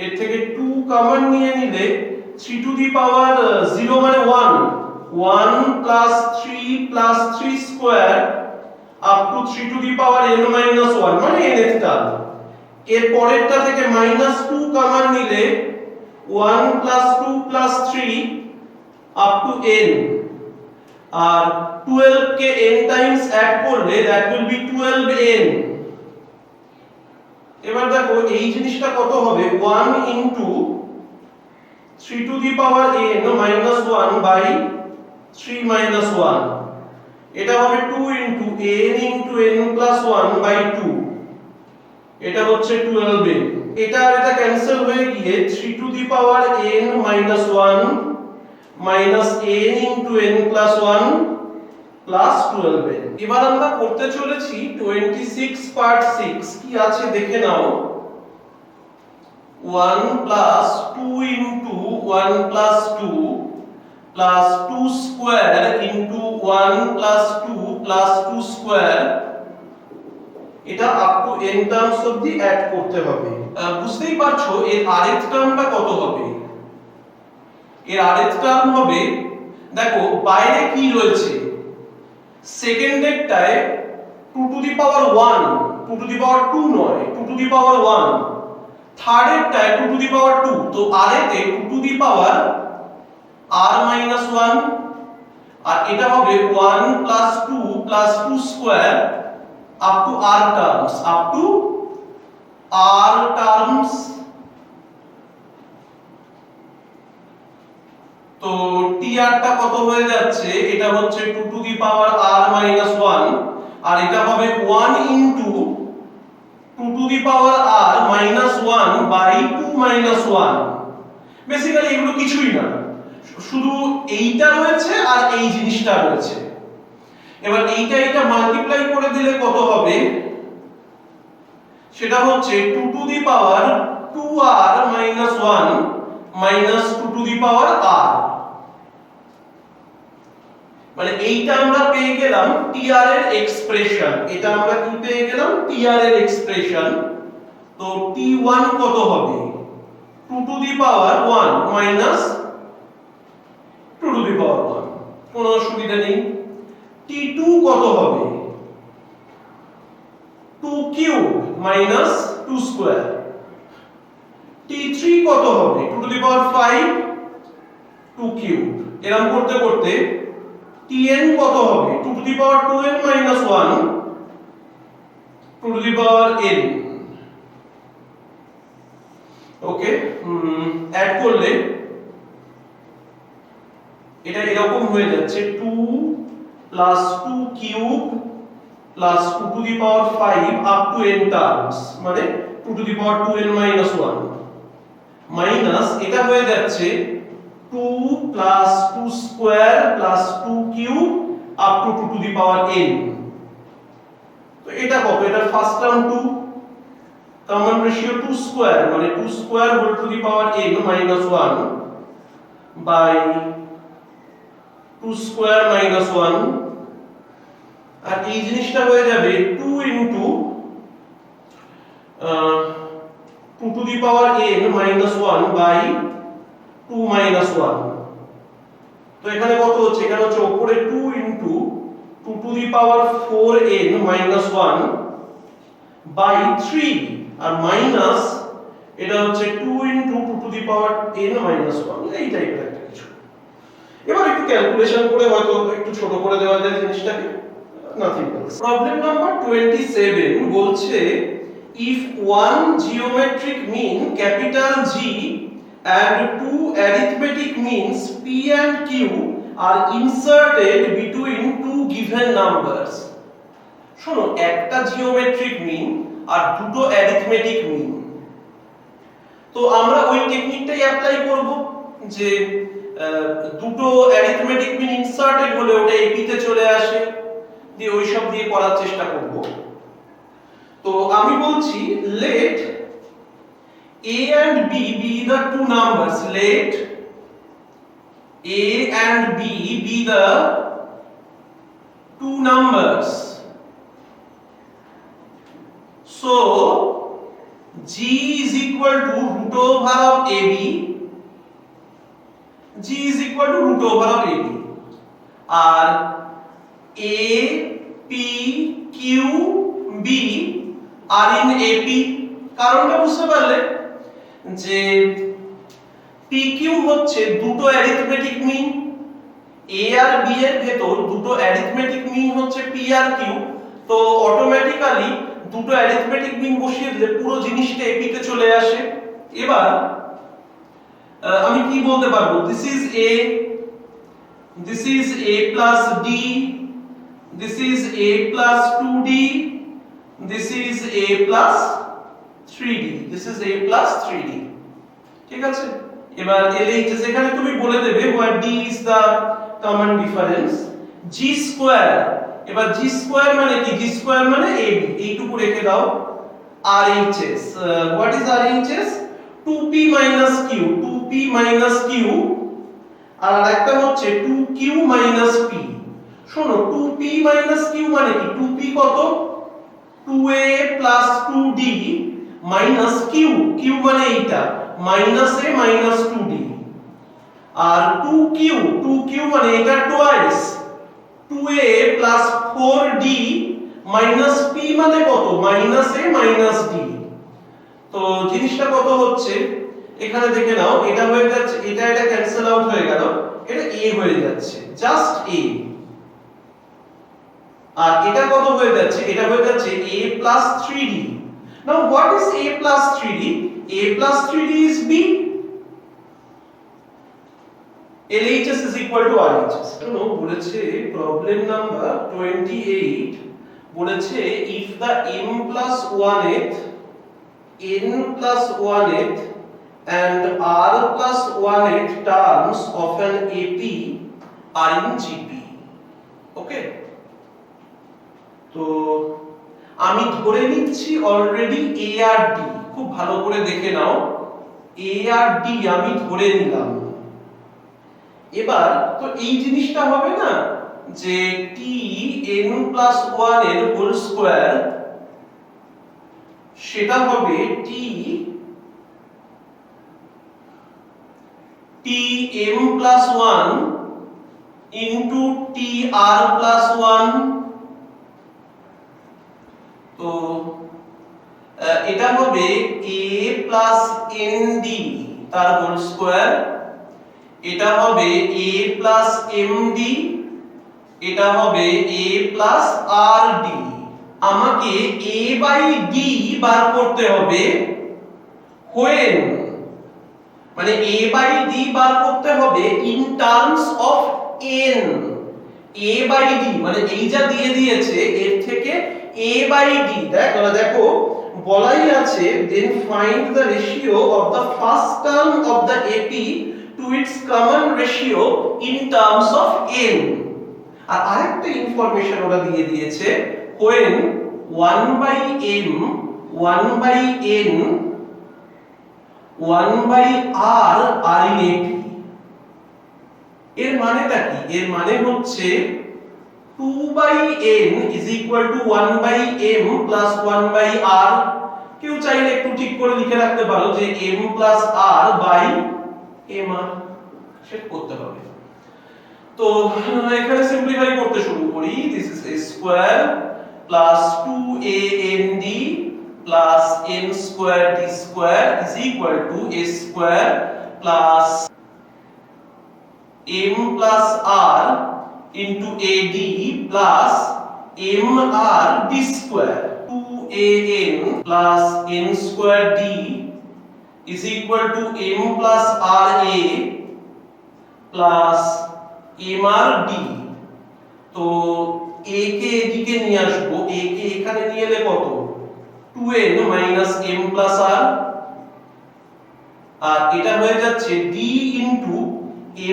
এর থেকে 2 কমন নিয়ে নিলে 3 to the power 0 মানে 1 plus 3 plus 3 square up to 3 to the power n minus 1 মানে nth টার্ম। এর পরেরটা থেকে -2 কমন নিলে 1 plus 2 plus 3 up to n, আর 12 কে n টাইমস অ্যাড করলে that will be 12n। এবার দেখো এই জিনিসটা কত হবে, 1 into 3 to the power n minus 1 by 3 minus 1, এটা হবে 2 into n into n plus 1 by 2, এটা হচ্ছে 12n। এটা আর এটা ক্যান্সেল হয়ে গিয়ে 3 to the power n minus 1 minus n into n plus 1 plus 12n। এবার আমরা করতে চলেছি 26 part 6, কি আছে দেখে নাও। 1 plus 2 into 1 plus 2 plus 2 square into 1 plus 2 plus 2 square, এটা আপ টু n টার্মস অবধি অ্যাড করতে হবে। বুঝতেই পারছো এর আরেক টার্মটা কত হবে। এর আরেক টার্ম হবে, দেখো বাইরে কি রয়েছে, সেকেন্ডেরটায় 2 to the power 1, 2 to the পাওয়ার 2 নয়, 2 to the power 1, থার্ডেরটায় 2 to the পাওয়ার 2, তো আরেতে 2 to the power r minus 1, আর এটা হবে 1 plus 2 plus 2 square up to r terms, up to r terms। তো tr টা কত হয়ে যাচ্ছে, এটা হচ্ছে 2 to the power r minus 1, আর এটা হবে 1 into 2 to the power r minus 1 by 2 minus 1। Basically এগুলো কিছুই না, শুধু এইটা রয়েছে আর এই জিনিসটা রয়েছে। এবার এইটা মাল্টিপ্লাই করে দিলে কত হবে, সেটা হচ্ছে 2 to the power 2r minus 1 minus 2 to the power r, মানে এইটা আমরা পেয়ে গেলাম tr এর এক্সপ্রেশন। এটা আমরা কি পেয়ে গেলাম, tr এর এক্সপ্রেশন। তো t1 কত হবে, 2 to the power 1 minus 2 to the power 1, কোনো অসুবিধা নেই। t2 কত হবে, 2 কিউব minus 2 স্কয়ার। t3 কত হবে, 2 টু দি পাওয়ার 5 2 কিউব। এরকম করতে করতে tn কত হবে, 2 to the power 2n minus 1 2 to the power n। Okay, add করলে এটা এরকম হয়ে যাচ্ছে 2 plus 2 cube plus 2 to the power 5 up to n terms, মানে 2 to the power 2n minus 1 minus এটা হয়ে যাচ্ছে 2 plus 2 square plus 2 cube up to 2 to the power n। তো এটা কত, এটা first term 2, common ratio 2 square, মানে 2 square whole to the power n minus 1 by 2 square minus 1, আর এই জিনিসটা হয়ে যাবে 2 into 2 to the power n minus 1 by 2 minus 1। তো এখানে কত হচ্ছে, এখানে হচ্ছে উপরে 2 into 2 to the power 4n minus 1 by 3, R minus এটা হচ্ছে 2 into 2 to the power n minus 1, এই টাইপের একটা কিছু। এবার একটু ক্যালকুলেশন করে হয়তো একটু ছোট করে দেওয়া যায় জিনিসটাকে, nothing else। প্রবলেম নাম্বার 27 বলছে if one geometric mean capital G and two arithmetic means P and Q are inserted between two given numbers। শোনো, একটা জিওমেট্রিক মিন আর দুটো অ্যারিথমেটিক মিন, তো আমরা ওই টেকনিকটাই অ্যাপ্লাই করব যে দুটো অ্যারিথমেটিক মিন ইনসার্টেড হলে ওটা এপি তে চলে আসে, দিয়ে ওই সব দিয়ে করার চেষ্টা করব। তো আমি বলছি let a and b be the two numbers, let a and b be the two numbers, so g is equal to root over of ab, g is equal to root over of ab, R a p q b are in ap। কারণটা বুঝতে পারলে যে PQ হচ্ছে দুটো arithmetic mean, A আর B এর ভেতর দুটো অ্যারিথমেটিক মিন হচ্ছে P আর Q। তো অটোমেটিক্যালি দুটো অ্যারিথমেটিক মিন বসিয়ে দিলে পুরো জিনিসটা AP তে চলে আসে। এবার আমি কি বলতে পারবো, this is A plus D, this is A plus 2D, this is A plus 3D, this is A plus 3D। ঠিক আছে, এবার LHS এখানে তুমি বলে দেবে where D is the common difference। G square, এবার G square মানে কি, G square মানে AB, এইটুকু রেখে দাও। RHS, what is RHS? 2P minus Q, 2P minus Q, আর আরেকটা হচ্ছে 2Q minus P। শোনো 2P minus Q মানে কি, 2P কত, 2A plus 2D minus Q, Q মানে এইটা, minus A minus 2D, R 2Q মানে এটা twice 2A plus 4D minus P মানে কত, minus A minus D। তো জিনিসটা কত হচ্ছে এখানে দেখে নাও, এটা হয়ে যাচ্ছে, এটা ক্যান্সেল আউট হয়ে গেল, এটা A হয়ে যাচ্ছে, জাস্ট A। আর এটা কত হয়ে যাচ্ছে, এটা হয়ে যাচ্ছে A plus 3D। Now what is A plus 3D? A plus 3D is B। LHS is equal to RHS। তো বলেছে প্রবলেম নাম্বার 28, বলেছে if the m plus 1th, n plus 1th and r plus 1th terms of an AP are in GP। ওকে, তো আমি ধরে নিচ্ছি already A R D, খুব ভালো করে দেখে নাও, A আর D আমি ধরে নিলাম। এবার তো এই জিনিসটা হবে না যে Tn plus 1 এর হোল স্কয়ার, সেটা হবে Tm plus 1 into Tr plus 1। তো এটা হবে A plus Nd তার হোল স্কয়ার, এটা হবে A plus Md, এটা হবে A plus Rd। আমাকে A by D বার করতে হবে when, মানে A by D বার করতে হবে in terms of n। A by D মানে এই যা দিয়ে দিয়েছে এর থেকে A by D, দেখো বলাই আছে then find the ratio of the first term of the AP to its common ratio in terms of n। আর আরেকটা ইনফরমেশন ওরা দিয়ে দিয়েছে when 1 by m 1 by n 1 by r are in AP। এর মানেটা কি, এর মানে হচ্ছে 2 by n is equal to 1 by m plus 1 by r। কেউ চাইলে একটু ঠিক করে লিখে রাখতে পারো যে m plus r by mr, set করতে হবে। তো এখানে সিম্পলিফাই করতে শুরু করি, this is a square plus 2and plus n square d square is equal to a square plus m plus r into ad plus mr d square, 2an plus n square d is equal to m plus ra plus mrd। তো a কে এদিকে নিয়ে আসবো, a কে এখানে নিয়ে এলে কত, 2n minus m plus r, আর এটা হয়ে যাচ্ছে d into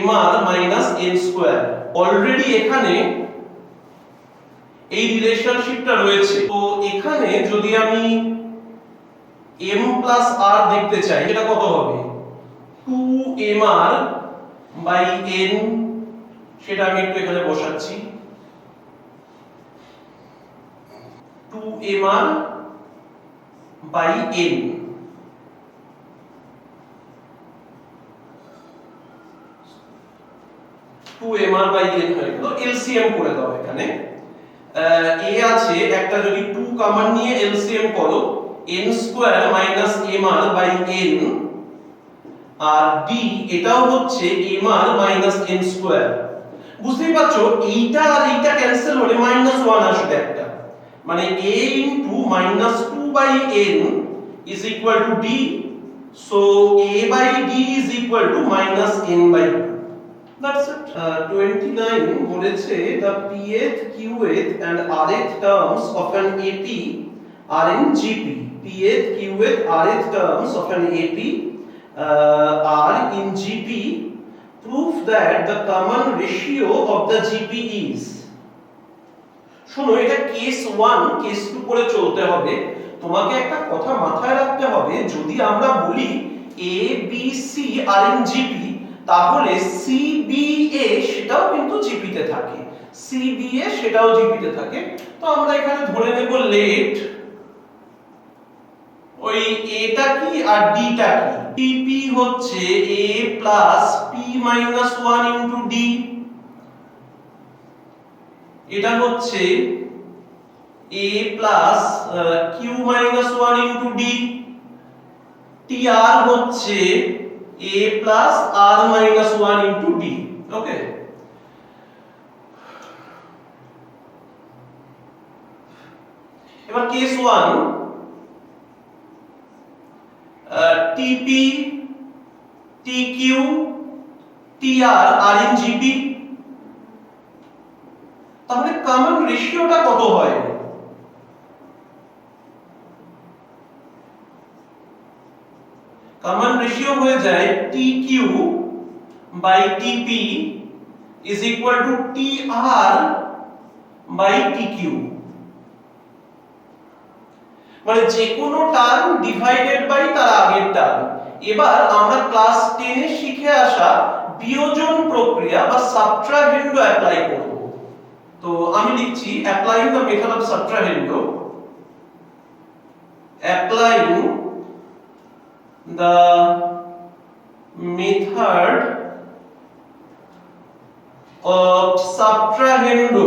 mr minus n square। Already এখানে এই রিলেশনশিপটা রয়েছে, তো এখানে যদি আমি m plus r দেখতে চাই, এটা কত হবে, 2mr by n, সেটা আমি একটু এখানে বসাচ্ছি, 2mr by n। mr by n হয়ে গেল, এলসিএম করে দাও এখানে। a আছে একটা, যদি 2 কমন নিয়ে এলসিএম করো n square minus mr by n আর ডি এটাও হচ্ছে m r minus n square. বুঝতেই পারছো এইটা আর এইটা ক্যান্সেল হলে -1 আসবে একটা, মানে a into -2/n is equal to d, so a/d is equal to -n/2. That's it. 29 বলেছে the pth qth and rth terms of an AP are in GP. pth qth rth terms of an AP are in GP. Prove that the common ratio of the GP is. শোনো এটা case 1 case 2 করে চলতে হবে। তোমাকে একটা কথা মাথায় রাখতে হবে, যদি আমরা বলি a b c are in GP, তাহলে সি বি এ সেটাও কিন্তু জিপি তে থাকে, সি বি এ সেটাও জিপি তে থাকে। তো আমরা এখানে ধরে নেব লেট ওই এটা কি আর ডিটা কি, টিপি হচ্ছে a plus p minus 1 into D, এটা হচ্ছে a plus q minus 1 into d, tr হচ্ছে a plus r minus 1 into d। Okay, এবার case 1 tp tq tr are in GP, তাহলে কমন রেশিওটা কত হয়? কমন রেশিও হয়ে যায় tq by tp is equal to tr by tq, মানে যে কোনো টার্ম ডিভাইডেড বাই তার আগের টার্ম। এবার আমরা ক্লাস 10 এ শিখে আসা বিয়োজন প্রক্রিয়া বা সাবট্রাহেন্ডো অ্যাপ্লাই করব। তো আমি লিখছি applying the method of subtrahendo, applying the method of subtrahendo.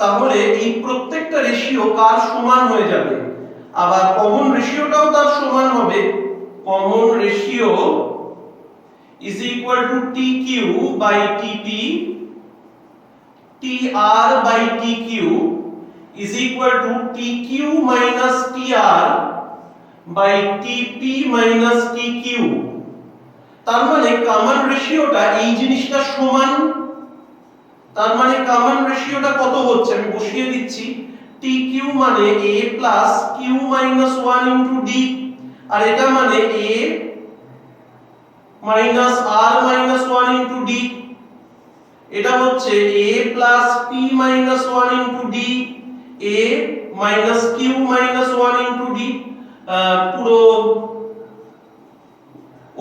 তাহলে এই প্রত্যেকটা রেশিও কার সমান হয়ে যাবে, আবার কমন রেশিওটাও তার সমান হবে। Common ratio is equal to tq by tp, tr by tq is equal to tq minus tr by tp minus tq। তার মানে কমন রেশিওটা এই জিনিসটা সমান, তার মানে কমন রেশিওটা কত হচ্ছে আমি বসিয়ে দিচ্ছি, tq মানে a plus q minus 1 into d, আর এটা মানে a minus r minus 1 into d, এটা হচ্ছে a plus p minus 1 into d, a minus q minus 1 into d। পুরো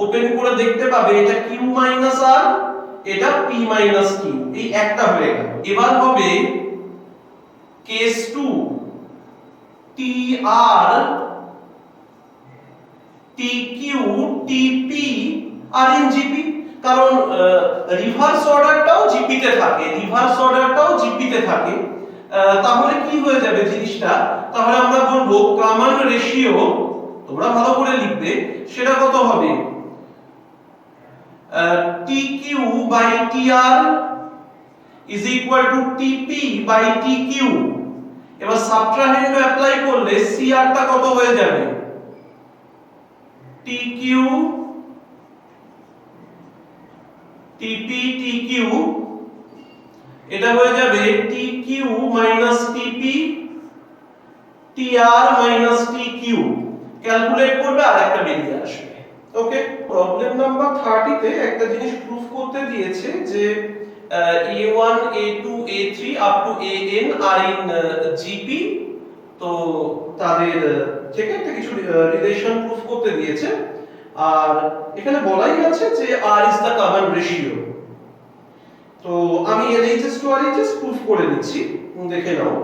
ওপেন করে দেখতে পাবে এটা q minus r, এটা p minus q, এই একটা হয়ে গেল। এবার হবে case 2 tr tq tp are in GP, কারণ রিভার্স অর্ডারটাও জিপি তে থাকে, রিভার্স অর্ডারটাও জিপি তে থাকে। তাহলে কি হয়ে যাবে জিনিসটা, তাহলে আমরা বলবো কমন রেশিও, তোমরা ভালো করে লিখবে, সেটা কত হবে tq by tr is equal to tp by tq। এবার সাবট্রাহেন্ডো অ্যাপ্লাই করলে cr টা কত হয়ে যাবে, tq tp tq, এটা হয়ে যাবে tq minus tp tr minus tq, calculate করবে আর একটা বেরিয়ে আসবে। ওকে, প্রবলেম নাম্বার 30 তে একটা জিনিস প্রুফ করতে দিয়েছে যে a1 a2 a3 up to an are in gp, তো তাদের থেকে একটা কিছু রিলেশন প্রুফ করতে দিয়েছে, আর এখানে বলাই আছে যে r is the common ratio। তো আমি LHS to RHS প্রুফ করে দিচ্ছি, দেখে নাও।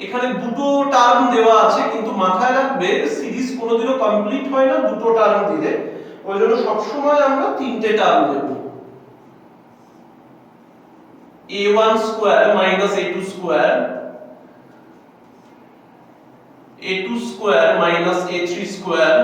এখানে দুটো টার্ম দেওয়া আছে, কিন্তু মাথায় রাখবে সিরিজ কোনোদিনও কমপ্লিট হয় না দুটো টার্ম দিলে, ওইজন্য সব সময় আমরা তিনটে টার্ম দেব, a1 square minus a2 square a2 square minus a3 square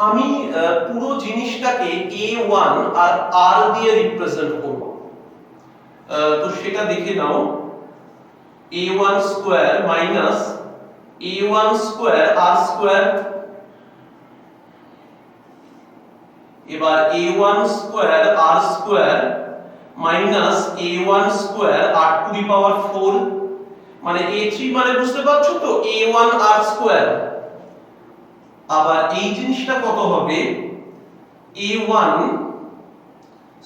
আমি পুরো জিনিসটাকে a1 আর r দিয়ে রিপ্রেজেন্ট করব। তো সেটা দেখে নাও, a1 square minus a1 square r square, এবার a1 square r square minus a1 square r to the power 4, মানে a3 মানে বুঝতে পারছো তো, a1 r স্কয়ার। আবার এই জিনিসটা কত হবে, a1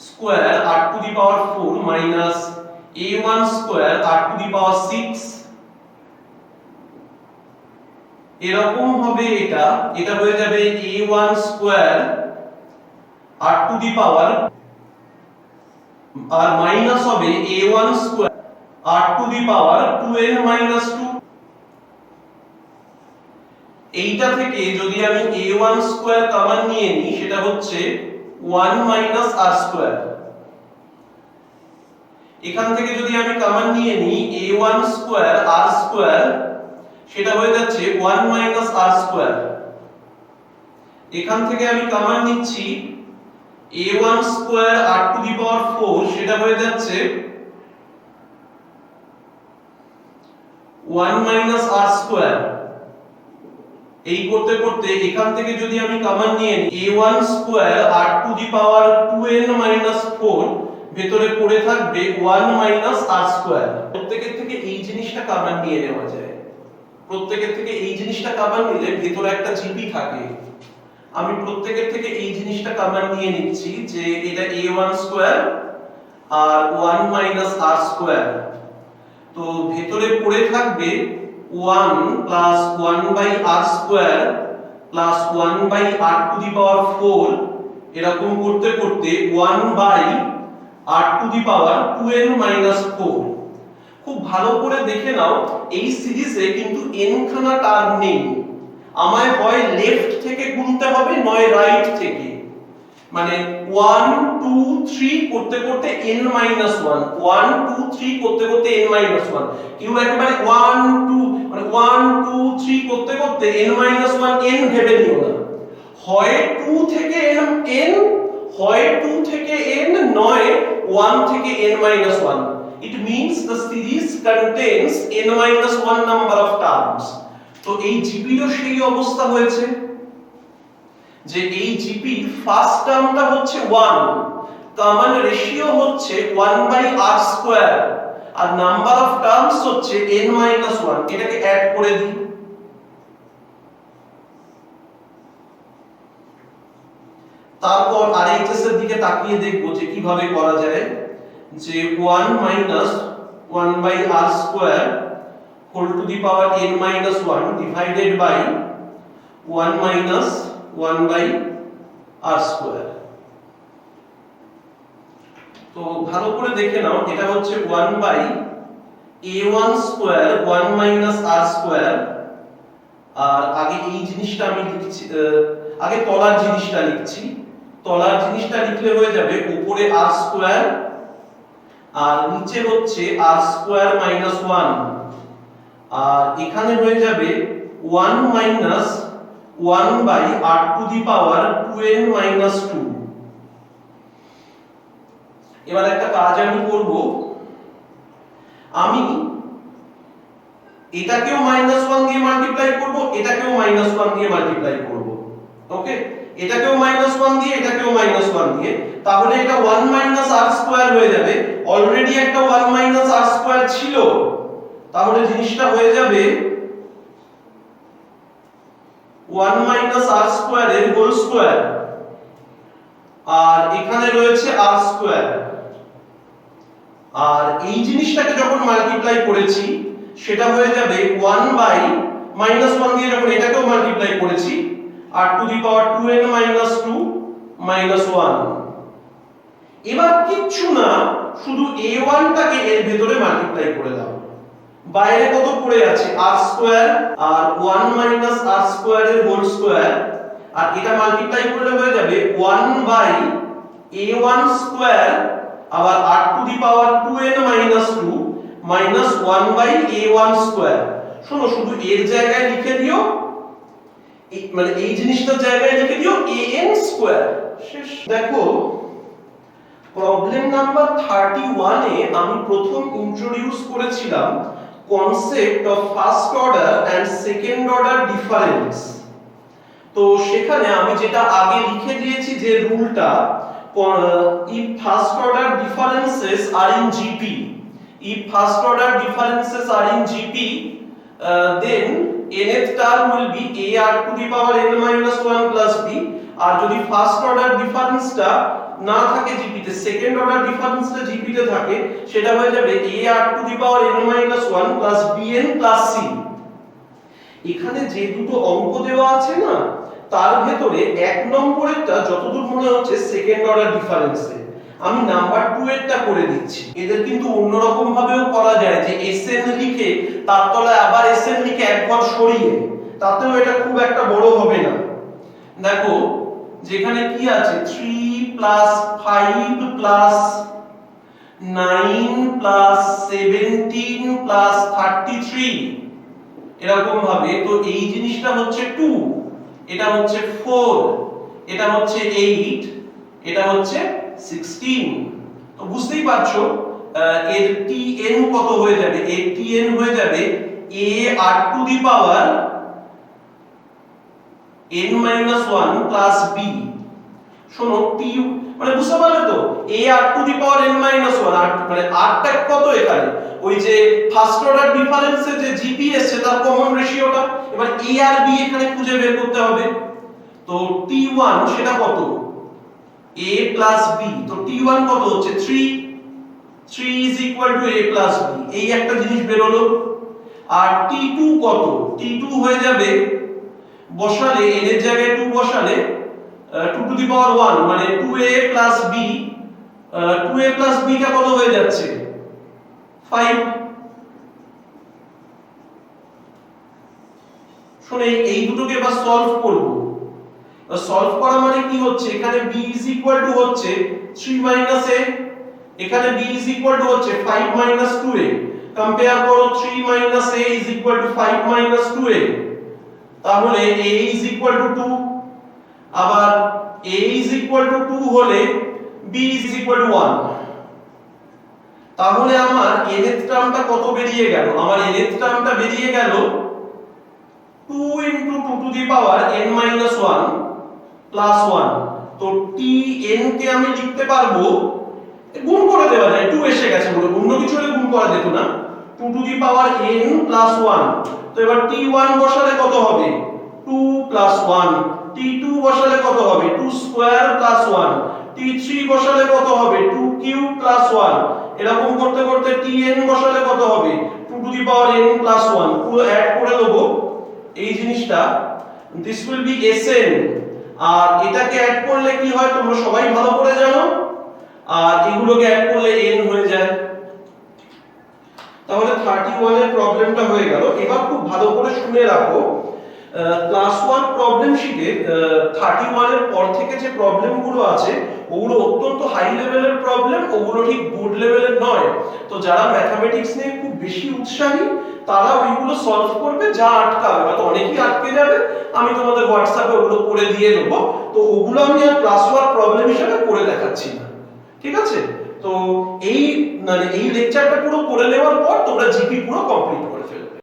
square r to the power 4 মাইনাস a1 square r to the power 6, এরকম হবে। এটা হয়ে যাবে a1 square r to the power, আর মাইনাস হবে a1 square r to the power 2n minus 2। এইটা থেকে যদি আমি a1 স্কয়ার কমন নিয়ে নিই, সেটা হচ্ছে 1 মাইনাস r স্কয়ার। এখান থেকে যদি আমি কমন নিয়ে নিই a1 স্কয়ার r স্কয়ার, সেটা হয়ে যাচ্ছে 1 মাইনাস r স্কয়ার। এখান থেকে আমি কমন নিচ্ছি a1 square r to the power 4, সেটা হয়ে যাচ্ছে 1 মাইনাস r স্কয়ার। এই করতে করতে এখান থেকে যদি আমি কমন নিয়ে নিই a1 square r to the power 2n minus 4, ভেতরে পড়ে থাকবে 1 মাইনাস r স্কয়ার। প্রত্যেকের থেকে এই জিনিসটা কমন নিয়ে নেওয়া যায়। প্রত্যেকের থেকে এই জিনিসটা কমন নিলে ভেতরে একটা জিপি থাকে। আমি প্রত্যেকের থেকে এই জিনিসটা কমন নিয়ে নিচ্ছি যে এটা a1 স্কয়ার আর 1 মাইনাস r স্কয়ার। তো ভেতরে পড়ে থাকবে 1 plus 1 by r square plus 1 by r to the power 4, এরকম করতে করতে 1 by r to the power 2n minus 4। খুব ভালো করে দেখে নাও, এই সিরিজে কিন্তু n খানা টার্ম নেই। আমায় হয় লেফট থেকে গুনতে হবে, নয় রাইট থেকে। মানে 1 2 3 করতে করতে n মাইনাস 1, 1 2 3 করতে করতে n মাইনাস 1। কেউ একেবারে 1 2 মানে 1 2 3 করতে করতে n মাইনাস 1 n ভেবে নিও না। হয় 2 থেকে n, হয় 2 থেকে n, নয় 1 থেকে n minus 1. It means the series contains n minus 1 number of terms. তো এই জিপিরও সেই অবস্থা হয়েছে যে এই জিপির ফার্স্ট টার্মটা হচ্ছে 1, কমন রেশিও হচ্ছে 1/r স্কয়ার, আর নাম্বার অফ টার্মস হচ্ছে n minus 1। এটাকে অ্যাড করে দিই। তারপর আরএইচএস এর দিকে তাকিয়ে দেখব যে কিভাবে করা যায়। যে 1 minus 1/r square whole to the power n minus 1 divided by 1 minus 1/r square. তো ভালো করে দেখে নাও, এটা হচ্ছে 1/a1 square 1 minus r square. আর আগে এই জিনিসটা আমি লিখছি, আগে তলার জিনিসটা লিখছি। তলার জিনিসটা লিখলে হয়ে যাবে উপরে r স্কয়ার আর নিচে হচ্ছে r স্কয়ার মাইনাস 1, আর এখানে হয়ে যাবে 1 minus 1/r two the power 2n minus 2। এবার একটা কাজ আমি করব, আমি এটাকেও -1 দিয়ে মাল্টিপ্লাই করব, এটাকেও -1 দিয়ে মাল্টিপ্লাই করব। ওকে, এটাকেও -1 দিয়ে, এটাকেও -1 দিয়ে, তাহলে এটা 1 r স্কয়ার হয়ে যাবে। অলরেডি একটা 1 r স্কয়ার ছিল, তাহলে জিনিসটা হয়ে যাবে 1 r স্কয়ার এর হোল স্কয়ার, আর এখানে রয়েছে r স্কয়ার। আর এই জিনিসটাকে যখন মাল্টিপ্লাই করেছি সেটা হয়ে যাবে 1/-1 দিয়ে যখন এটাকেও মাল্টিপ্লাই করেছি r to the power 2n minus 2 minus 1। এবার কিচ্ছু না, শুধু a1 টাকে এর ভেতরে মাল্টিপ্লাই করে দাও। বাইরে কত পড়ে আছে r স্কয়ার আর 1 মাইনাস r স্কয়ার এর হোল স্কয়ার, আর এটা মাল্টিপ্লাই করলে হয়ে যাবে 1 বাই a1 স্কয়ার আবার r to the power 2n minus 2 minus 1 by a1 square. শোনো শুধু এর জায়গায় লিখে দিও, মানে এই জিনিসটার জায়গায় লিখে দিও an স্কয়ার। শেষ। দেখো প্রবলেম নাম্বার 31 এ আমি প্রথম ইন্ট্রোডিউস করেছিলাম concept of first order and second order difference. তো সেখানে আমি যেটা আগে লিখে দিয়েছি যে রুলটা, if first order differences are in GP, if first order differences are in GP, then nth term will be a r to the power n minus 1 plus b, আর যদি first order ডিফারেন্সটা না থাকে জিপি তে, second order ডিফারেন্সটা GP তে থাকে, সেটা হয়ে যাবে a r to the power n minus 1 plus bn plus c। এখানে যে দুটো অঙ্ক দেওয়া আছে না, তার ভেতরে এক নম্বরেরটা যতদূর মনে হচ্ছে সেকেন্ড অর্ডার ডিফারেন্সে, আমি নাম্বার 2 এরটা করে দিচ্ছি। এদের কিন্তু অন্যরকম ভাবেও করা যায়, যে sn লিখে তার তলায় আবার sn লিখে এক ঘর সরিয়ে, তাতেও এটা খুব একটা বড় হবে না। দেখো যেখানে কি আছে 3 প্লাস 5 প্লাস 9 প্লাস 17 প্লাস 33 এরকম ভাবে, তো এই জিনিসটা হচ্ছে 2, এটা হচ্ছে 4, এটা হচ্ছে 8, এটা হচ্ছে 16। তো বুঝতেই পারছো এর tn কত হয়ে যাবে, এর tn হয়ে যাবে a r to the power n minus 1 plus b। শোনো t মানে বুঝতে পারলে তো, a r to the power n minus 1, আর মানে r টা কত এখানে, ওই যে ফার্স্ট অর্ডার ডিফারেন্সে যে gp এসেছে তার কমন রেশিওটা, এবার a আর b এখানে খুঁজে বের করতে হবে। তো t1 সেটা কত, a plus b, তো t1 কত হচ্ছে 3 is equal to a plus b, এই একটা জিনিস বের হলো। আর t2 কত, t2 হয়ে যাবে বসালে n এর জায়গায় 2 বসালে 2 টু দি পাওয়ার 1 মানে 2a plus b, 2a plus b টা কত হয়ে যাচ্ছে 5। শুনে এই দুটোকে এবার সলভ করব। সলভ করা মানে কি হচ্ছে, এখানে b is equal to হচ্ছে 3 minus a, এখানে b is equal to হচ্ছে 5 minus 2a, কম্পেয়ার করো 3 minus a is equal to 5 minus 2a, তাহলে a is equal to 2, আবার a is equal to 2 হলে b is equal to 1। তাহলে আমার nth টার্মটা কত বেরিয়ে গেল, আমার nth টার্মটা বেরিয়ে গেল 2 into 2 to the power n minus 1 plus 1। তো tn কে আমি লিখতে পারবো, গুণ করে দেওয়া যায়, 2 এসে গেছে বলে অন্য কিছু হলে গুণ করা যেত না, 2 to the power n plus 1। তো এবার t1 বসালে কত হবে 2 plus 1, t2 বসালে কত হবে 2 স্কয়ার plus 1, t3 বসালে কত হবে 2 কিউব plus 1, এরকম করতে করতে tn বসালে কত হবে 2 to the power n plus 1, পুরো অ্যাড করে দেব এই জিনিসটা, this will be sn। আর এটাকে অ্যাড করলে কি হয় তোমরা সবাই ভালো করে জানো, আর এগুলোকে অ্যাড করলে n হয়ে যায়। তাহলে 31 এর প্রবলেমটা হয়ে গেল। এবার খুব ভালো করে শুনে রাখো, ক্লাস 1 প্রবলেম শিটে 31 এর পর থেকে যে প্রবলেমগুলো আছে ওগুলো অত্যন্ত হাই লেভেলের প্রবলেম, ওগুলো ঠিক গুড লেভেলের নয়। তো যারা ম্যাথমেটিক্স নিয়ে খুব বেশি উৎসাহী তারা ওইগুলো সলভ করবে, যা আটকাবে হয়তো অনেকেই আটকে যাবে, আমি তোমাদের হোয়াটসঅ্যাপে ওগুলো করে দিয়ে দেব। তো ওগুলো আমি আর ক্লাস 1 প্রবলেম হিসেবে করে দেখাচ্ছি না, ঠিক আছে? তো এই মানে এই লেকচারটা পুরো করে নেওয়ার পর তোমরা জিপি পুরো কমপ্লিট করে ফেলবে।